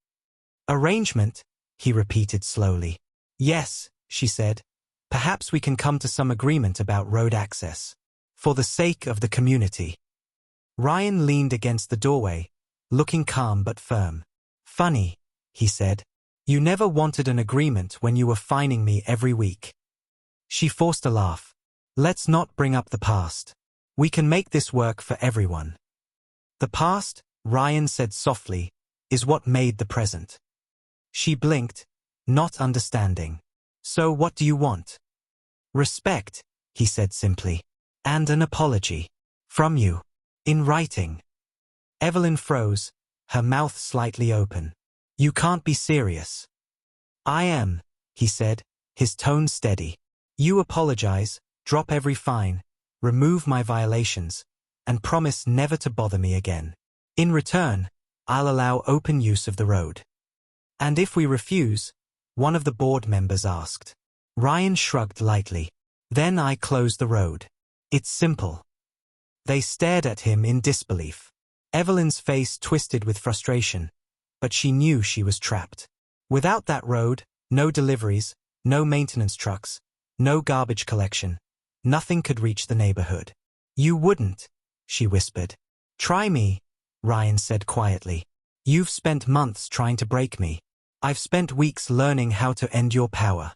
Speaker 1: "Arrangement?" he repeated slowly. "Yes," she said. "Perhaps we can come to some agreement about road access. For the sake of the community." Ryan leaned against the doorway, looking calm but firm. "Funny," he said. "You never wanted an agreement when you were fining me every week." She forced a laugh. "Let's not bring up the past. We can make this work for everyone." "The past," Ryan said softly, "is what made the present." She blinked, not understanding. So what do you want? Respect, he said simply. And an apology. From you. In writing. Evelyn froze, her mouth slightly open. You can't be serious. I am, he said, his tone steady. You apologize, drop every fine, remove my violations, and promise never to bother me again. In return, I'll allow open use of the road. And if we refuse? One of the board members asked. Ryan shrugged lightly. Then I close the road. It's simple. They stared at him in disbelief. Evelyn's face twisted with frustration, but she knew she was trapped. Without that road, no deliveries, no maintenance trucks, no garbage collection. Nothing could reach the neighborhood. You wouldn't, she whispered. Try me, Ryan said quietly. You've spent months trying to break me. I've spent weeks learning how to end your power.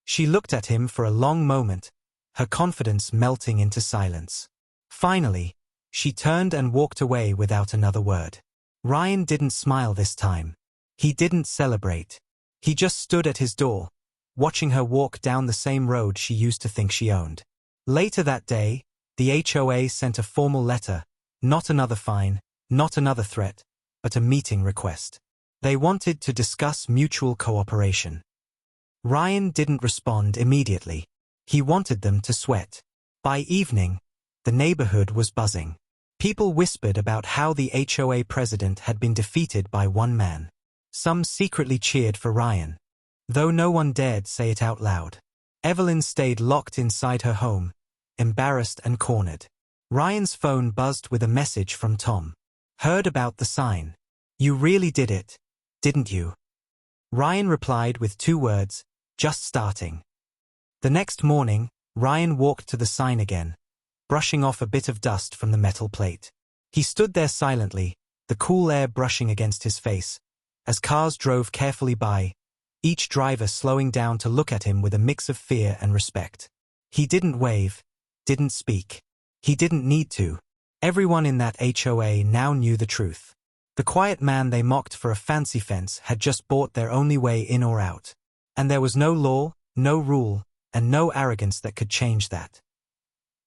Speaker 1: She looked at him for a long moment, her confidence melting into silence. Finally, she turned and walked away without another word. Ryan didn't smile this time. He didn't celebrate. He just stood at his door, watching her walk down the same road she used to think she owned. Later that day, the HOA sent a formal letter, not another fine, not another threat, but a meeting request. They wanted to discuss mutual cooperation. Ryan didn't respond immediately. He wanted them to sweat. By evening, the neighborhood was buzzing. People whispered about how the HOA president had been defeated by one man. Some secretly cheered for Ryan, though no one dared say it out loud. Evelyn stayed locked inside her home, embarrassed and cornered. Ryan's phone buzzed with a message from Tom. Heard about the sign. You really did it, didn't you? Ryan replied with 2 words, just starting. The next morning, Ryan walked to the sign again, brushing off a bit of dust from the metal plate. He stood there silently, the cool air brushing against his face, as cars drove carefully by, each driver slowing down to look at him with a mix of fear and respect. He didn't wave, didn't speak. He didn't need to. Everyone in that HOA now knew the truth. The quiet man they mocked for a fancy fence had just bought their only way in or out. And there was no law, no rule, and no arrogance that could change that.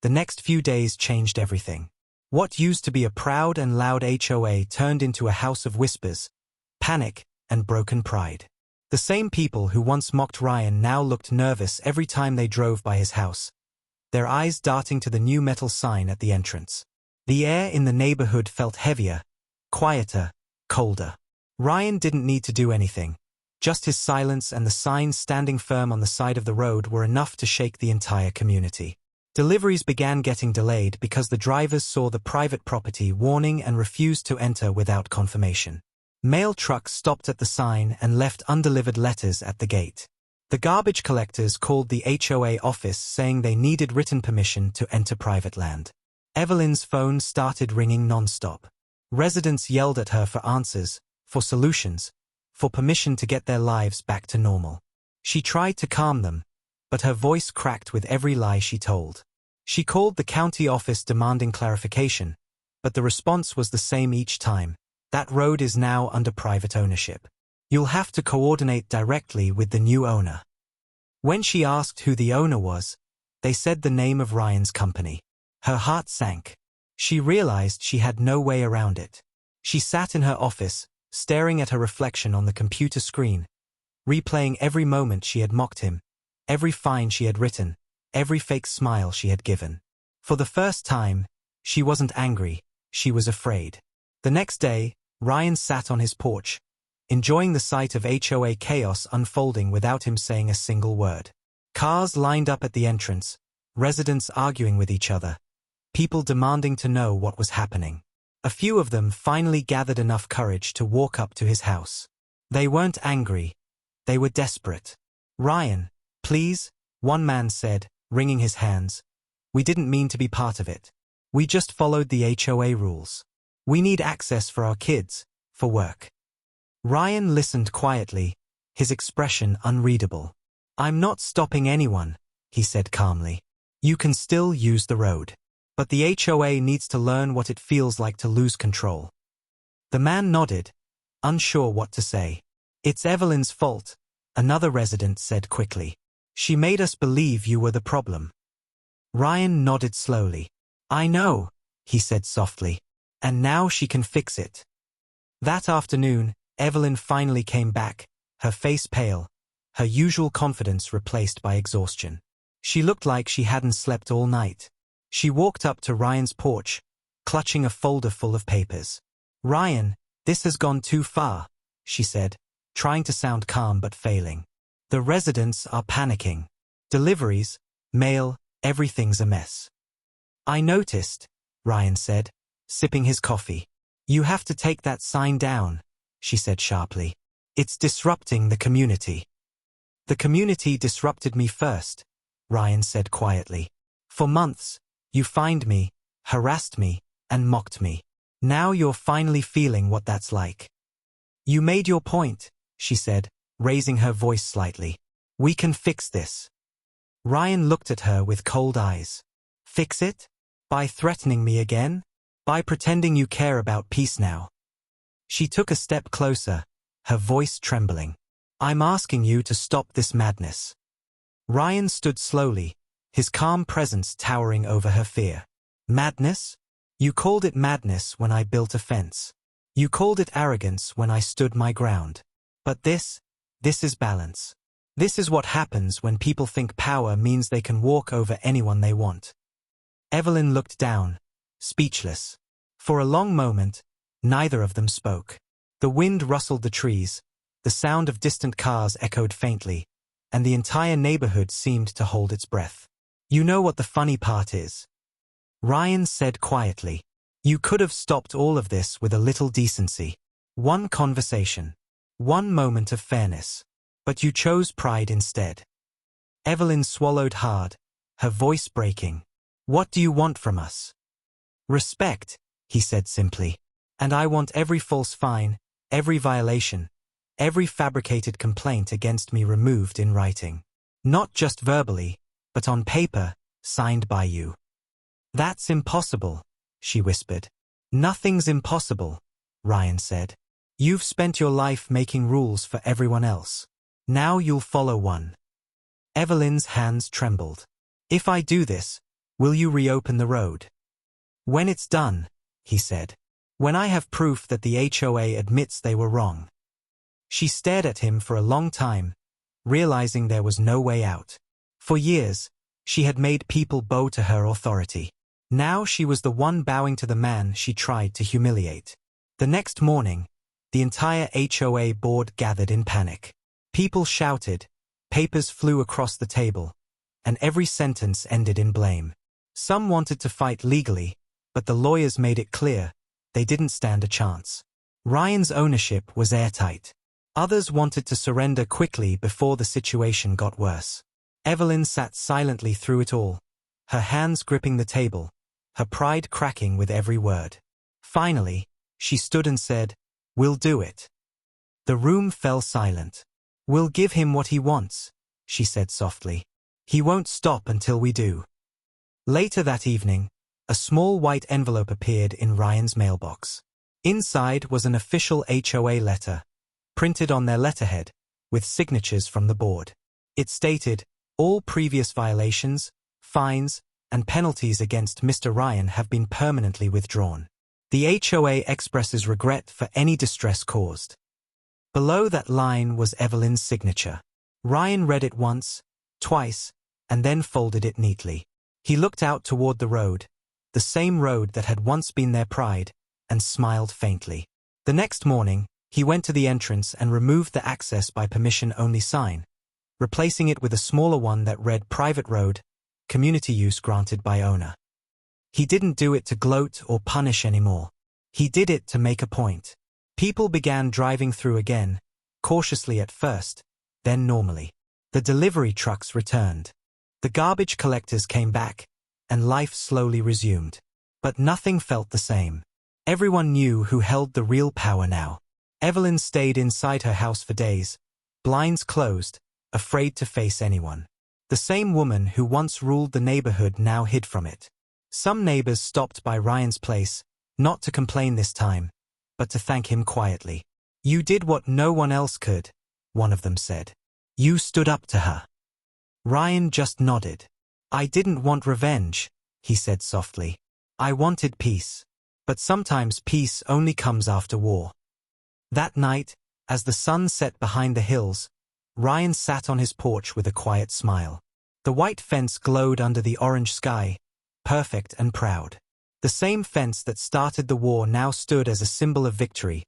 Speaker 1: The next few days changed everything. What used to be a proud and loud HOA turned into a house of whispers, panic, and broken pride. The same people who once mocked Ryan now looked nervous every time they drove by his house, their eyes darting to the new metal sign at the entrance. The air in the neighborhood felt heavier, quieter, colder. Ryan didn't need to do anything. Just his silence and the sign standing firm on the side of the road were enough to shake the entire community. Deliveries began getting delayed because the drivers saw the private property warning and refused to enter without confirmation. Mail trucks stopped at the sign and left undelivered letters at the gate. The garbage collectors called the HOA office saying they needed written permission to enter private land. Evelyn's phone started ringing non-stop. Residents yelled at her for answers, for solutions, for permission to get their lives back to normal. She tried to calm them, but her voice cracked with every lie she told. She called the county office demanding clarification, but the response was the same each time. That road is now under private ownership. You'll have to coordinate directly with the new owner. When she asked who the owner was, they said the name of Ryan's company. Her heart sank. She realized she had no way around it. She sat in her office, staring at her reflection on the computer screen, replaying every moment she had mocked him, every fine she had written, every fake smile she had given. For the first time, she wasn't angry, she was afraid. The next day, Ryan sat on his porch, enjoying the sight of HOA chaos unfolding without him saying a single word. Cars lined up at the entrance, residents arguing with each other, people demanding to know what was happening. A few of them finally gathered enough courage to walk up to his house. They weren't angry, they were desperate. Ryan, please, one man said, wringing his hands. We didn't mean to be part of it. We just followed the HOA rules. We need access for our kids, for work. Ryan listened quietly, his expression unreadable. I'm not stopping anyone, he said calmly. You can still use the road. But the HOA needs to learn what it feels like to lose control. The man nodded, unsure what to say. It's Evelyn's fault, another resident said quickly. She made us believe you were the problem. Ryan nodded slowly. I know, he said softly. And now she can fix it. That afternoon, Evelyn finally came back, her face pale, her usual confidence replaced by exhaustion. She looked like she hadn't slept all night. She walked up to Ryan's porch, clutching a folder full of papers. Ryan, this has gone too far, she said, trying to sound calm but failing. The residents are panicking. Deliveries, mail, everything's a mess. I noticed, Ryan said, sipping his coffee. You have to take that sign down, she said sharply. It's disrupting the community. The community disrupted me first, Ryan said quietly. For months, you fined me, harassed me, and mocked me. Now you're finally feeling what that's like. You made your point, she said, raising her voice slightly. We can fix this. Ryan looked at her with cold eyes. Fix it? By threatening me again? By pretending you care about peace now? She took a step closer, her voice trembling. I'm asking you to stop this madness. Ryan stood slowly, his calm presence towering over her fear. Madness? You called it madness when I built a fence. You called it arrogance when I stood my ground. But this is balance. This is what happens when people think power means they can walk over anyone they want. Evelyn looked down, speechless. For a long moment, neither of them spoke. The wind rustled the trees, the sound of distant cars echoed faintly, and the entire neighborhood seemed to hold its breath. You know what the funny part is? Ryan said quietly. You could have stopped all of this with a little decency. One conversation. One moment of fairness. But you chose pride instead. Evelyn swallowed hard, her voice breaking. What do you want from us? Respect, he said simply. And I want every false fine, every violation, every fabricated complaint against me removed in writing. Not just verbally, but on paper, signed by you. That's impossible, she whispered. Nothing's impossible, Ryan said. You've spent your life making rules for everyone else. Now you'll follow one. Evelyn's hands trembled. If I do this, will you reopen the road? When it's done, he said. When I have proof that the HOA admits they were wrong. She stared at him for a long time, realizing there was no way out. For years, she had made people bow to her authority. Now she was the one bowing to the man she tried to humiliate. The next morning, the entire HOA board gathered in panic. People shouted, papers flew across the table, and every sentence ended in blame. Some wanted to fight legally, but the lawyers made it clear they didn't stand a chance. Ryan's ownership was airtight. Others wanted to surrender quickly before the situation got worse. Evelyn sat silently through it all, her hands gripping the table, her pride cracking with every word. Finally, she stood and said, We'll do it. The room fell silent. We'll give him what he wants, she said softly. He won't stop until we do. Later that evening, a small white envelope appeared in Ryan's mailbox. Inside was an official HOA letter, printed on their letterhead, with signatures from the board. It stated, all previous violations, fines, and penalties against Mr. Ryan have been permanently withdrawn. The HOA expresses regret for any distress caused. Below that line was Evelyn's signature. Ryan read it once, twice, and then folded it neatly. He looked out toward the road, the same road that had once been their pride, and smiled faintly. The next morning, he went to the entrance and removed the access by permission only sign, replacing it with a smaller one that read Private Road, community use granted by owner. He didn't do it to gloat or punish anymore. He did it to make a point. People began driving through again, cautiously at first, then normally. The delivery trucks returned. The garbage collectors came back, and life slowly resumed. But nothing felt the same. Everyone knew who held the real power now. Evelyn stayed inside her house for days, blinds closed, afraid to face anyone. The same woman who once ruled the neighborhood now hid from it. Some neighbors stopped by Ryan's place, not to complain this time, but to thank him quietly. You did what no one else could, one of them said. You stood up to her. Ryan just nodded. I didn't want revenge, he said softly. I wanted peace. But sometimes peace only comes after war. That night, as the sun set behind the hills, Ryan sat on his porch with a quiet smile. The white fence glowed under the orange sky, perfect and proud. The same fence that started the war now stood as a symbol of victory,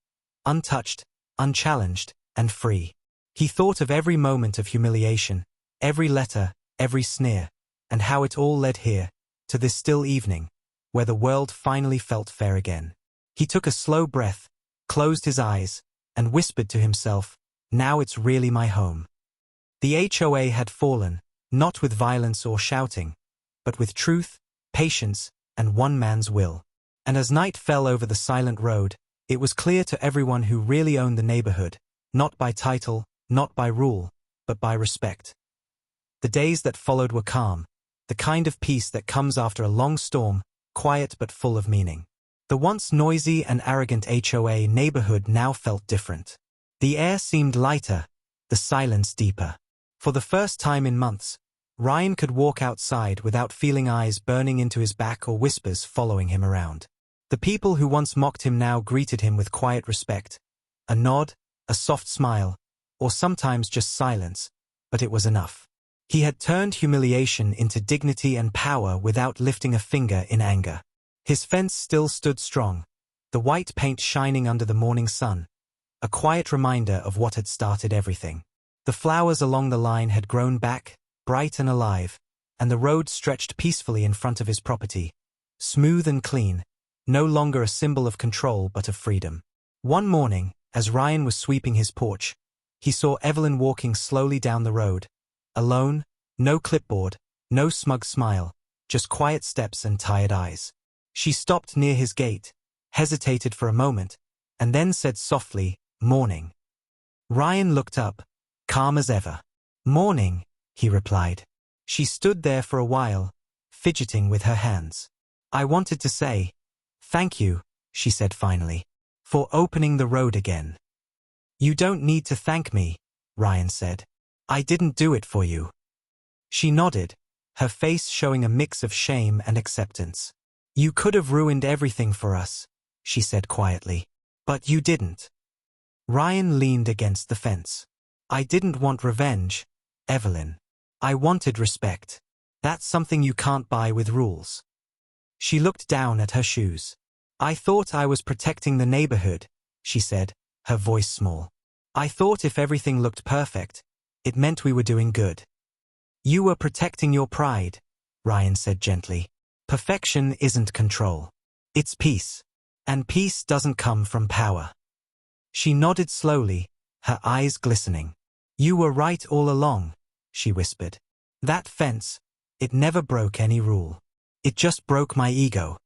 Speaker 1: untouched, unchallenged, and free. He thought of every moment of humiliation, every letter, every sneer, and how it all led here, to this still evening, where the world finally felt fair again. He took a slow breath, closed his eyes, and whispered to himself, now it's really my home. The HOA had fallen, not with violence or shouting, but with truth, patience, and one man's will. And as night fell over the silent road, it was clear to everyone who really owned the neighborhood, not by title, not by rule, but by respect. The days that followed were calm, the kind of peace that comes after a long storm, quiet but full of meaning. The once noisy and arrogant HOA neighborhood now felt different. The air seemed lighter, the silence deeper. For the first time in months, Ryan could walk outside without feeling eyes burning into his back or whispers following him around. The people who once mocked him now greeted him with quiet respect, a nod, a soft smile, or sometimes just silence, but it was enough. He had turned humiliation into dignity and power without lifting a finger in anger. His fence still stood strong, the white paint shining under the morning sun, a quiet reminder of what had started everything. The flowers along the line had grown back, bright and alive, and the road stretched peacefully in front of his property, smooth and clean, no longer a symbol of control but of freedom. One morning, as Ryan was sweeping his porch, he saw Evelyn walking slowly down the road, alone, no clipboard, no smug smile, just quiet steps and tired eyes. She stopped near his gate, hesitated for a moment, and then said softly, "Morning." Ryan looked up, calm as ever. "Morning," he replied. She stood there for a while, fidgeting with her hands. "I wanted to say, thank you," she said finally, "for opening the road again." "You don't need to thank me," Ryan said. "I didn't do it for you." She nodded, her face showing a mix of shame and acceptance. "You could have ruined everything for us," she said quietly. "But you didn't." Ryan leaned against the fence. "I didn't want revenge, Evelyn. I wanted respect. That's something you can't buy with rules." She looked down at her shoes. "I thought I was protecting the neighborhood," she said, her voice small. "I thought if everything looked perfect, it meant we were doing good." "You were protecting your pride," Ryan said gently. "Perfection isn't control. It's peace. And peace doesn't come from power." She nodded slowly, her eyes glistening. "You were right all along," she whispered. "That fence, it never broke any rule. It just broke my ego."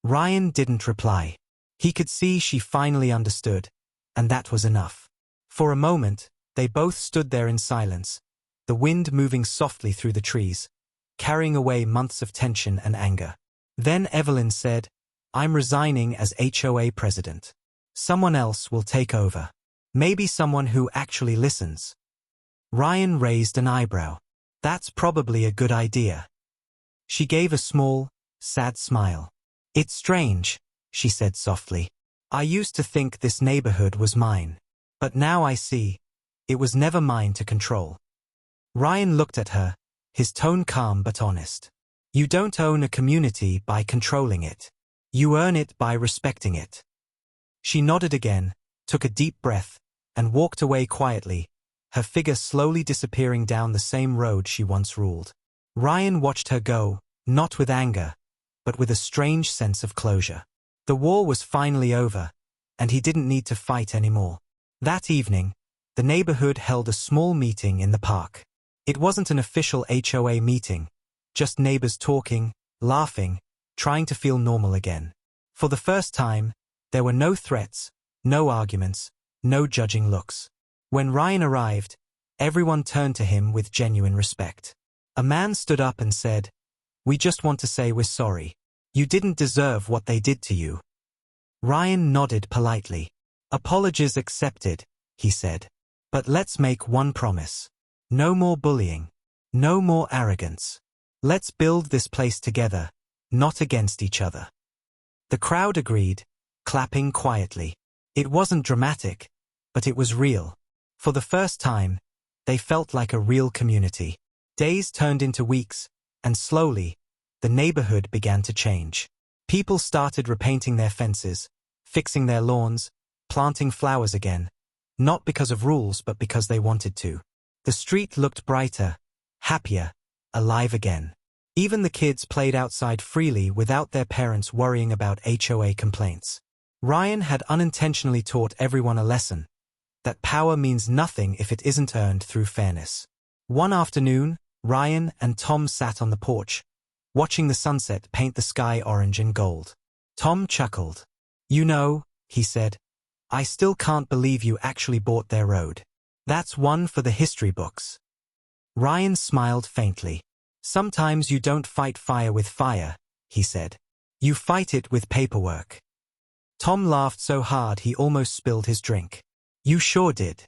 Speaker 1: Ryan didn't reply. He could see she finally understood, and that was enough. For a moment, they both stood there in silence, the wind moving softly through the trees, carrying away months of tension and anger. Then Evelyn said, "I'm resigning as HOA president. Someone else will take over. Maybe someone who actually listens." Ryan raised an eyebrow. "That's probably a good idea." She gave a small, sad smile. "It's strange," she said softly. "I used to think this neighborhood was mine. But now I see, it was never mine to control." Ryan looked at her, his tone calm but honest. "You don't own a community by controlling it. You earn it by respecting it." She nodded again, took a deep breath, and walked away quietly, her figure slowly disappearing down the same road she once ruled. Ryan watched her go, not with anger, but with a strange sense of closure. The war was finally over, and he didn't need to fight anymore. That evening, the neighborhood held a small meeting in the park. It wasn't an official HOA meeting, just neighbors talking, laughing, trying to feel normal again. For the first time, there were no threats, no arguments, no judging looks. When Ryan arrived, everyone turned to him with genuine respect. A man stood up and said, "We just want to say we're sorry. You didn't deserve what they did to you." Ryan nodded politely. Apologies accepted, he said. But let's make one promise. No more bullying. No more arrogance. Let's build this place together, not against each other. The crowd agreed, clapping quietly. It wasn't dramatic, but it was real. For the first time, they felt like a real community. Days turned into weeks, and slowly, the neighborhood began to change. People started repainting their fences, fixing their lawns, planting flowers again, not because of rules but because they wanted to. The street looked brighter, happier, alive again. Even the kids played outside freely without their parents worrying about HOA complaints. Ryan had unintentionally taught everyone a lesson, that power means nothing if it isn't earned through fairness. One afternoon, Ryan and Tom sat on the porch, watching the sunset paint the sky orange and gold. Tom chuckled. "You know," he said, "I still can't believe you actually bought their road. That's one for the history books." Ryan smiled faintly. "Sometimes you don't fight fire with fire," he said. "You fight it with paperwork." Tom laughed so hard he almost spilled his drink. "You sure did."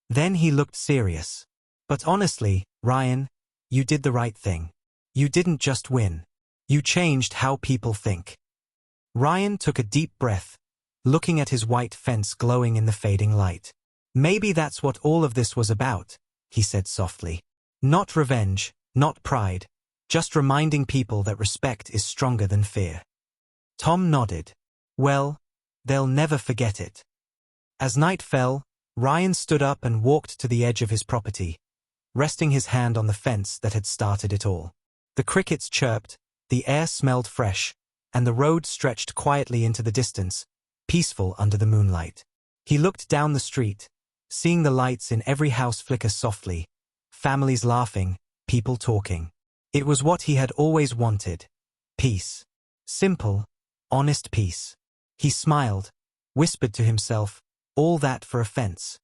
Speaker 1: Then he looked serious. "But honestly, Ryan, you did the right thing. You didn't just win. You changed how people think." Ryan took a deep breath, looking at his white fence glowing in the fading light. "Maybe that's what all of this was about," he said softly. "Not revenge, not pride, just reminding people that respect is stronger than fear." Tom nodded. "Well, they'll never forget it." As night fell, Ryan stood up and walked to the edge of his property, resting his hand on the fence that had started it all. The crickets chirped, the air smelled fresh, and the road stretched quietly into the distance, peaceful under the moonlight. He looked down the street, seeing the lights in every house flicker softly, families laughing, people talking. It was what he had always wanted. Peace. Simple, honest peace. He smiled, whispered to himself, "All that for a fence,"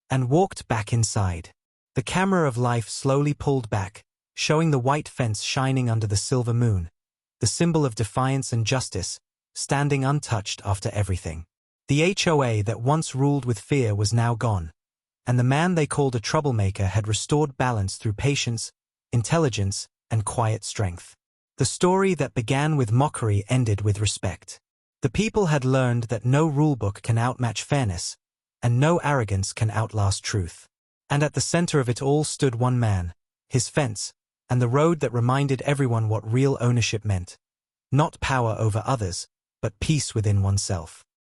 Speaker 1: and walked back inside. The camera of life slowly pulled back, showing the white fence shining under the silver moon, the symbol of defiance and justice, standing untouched after everything. The HOA that once ruled with fear was now gone, and the man they called a troublemaker had restored balance through patience, intelligence, and quiet strength. The story that began with mockery ended with respect. The people had learned that no rulebook can outmatch fairness, and no arrogance can outlast truth. And at the center of it all stood one man, his fence, and the road that reminded everyone what real ownership meant. Not power over others, but peace within oneself.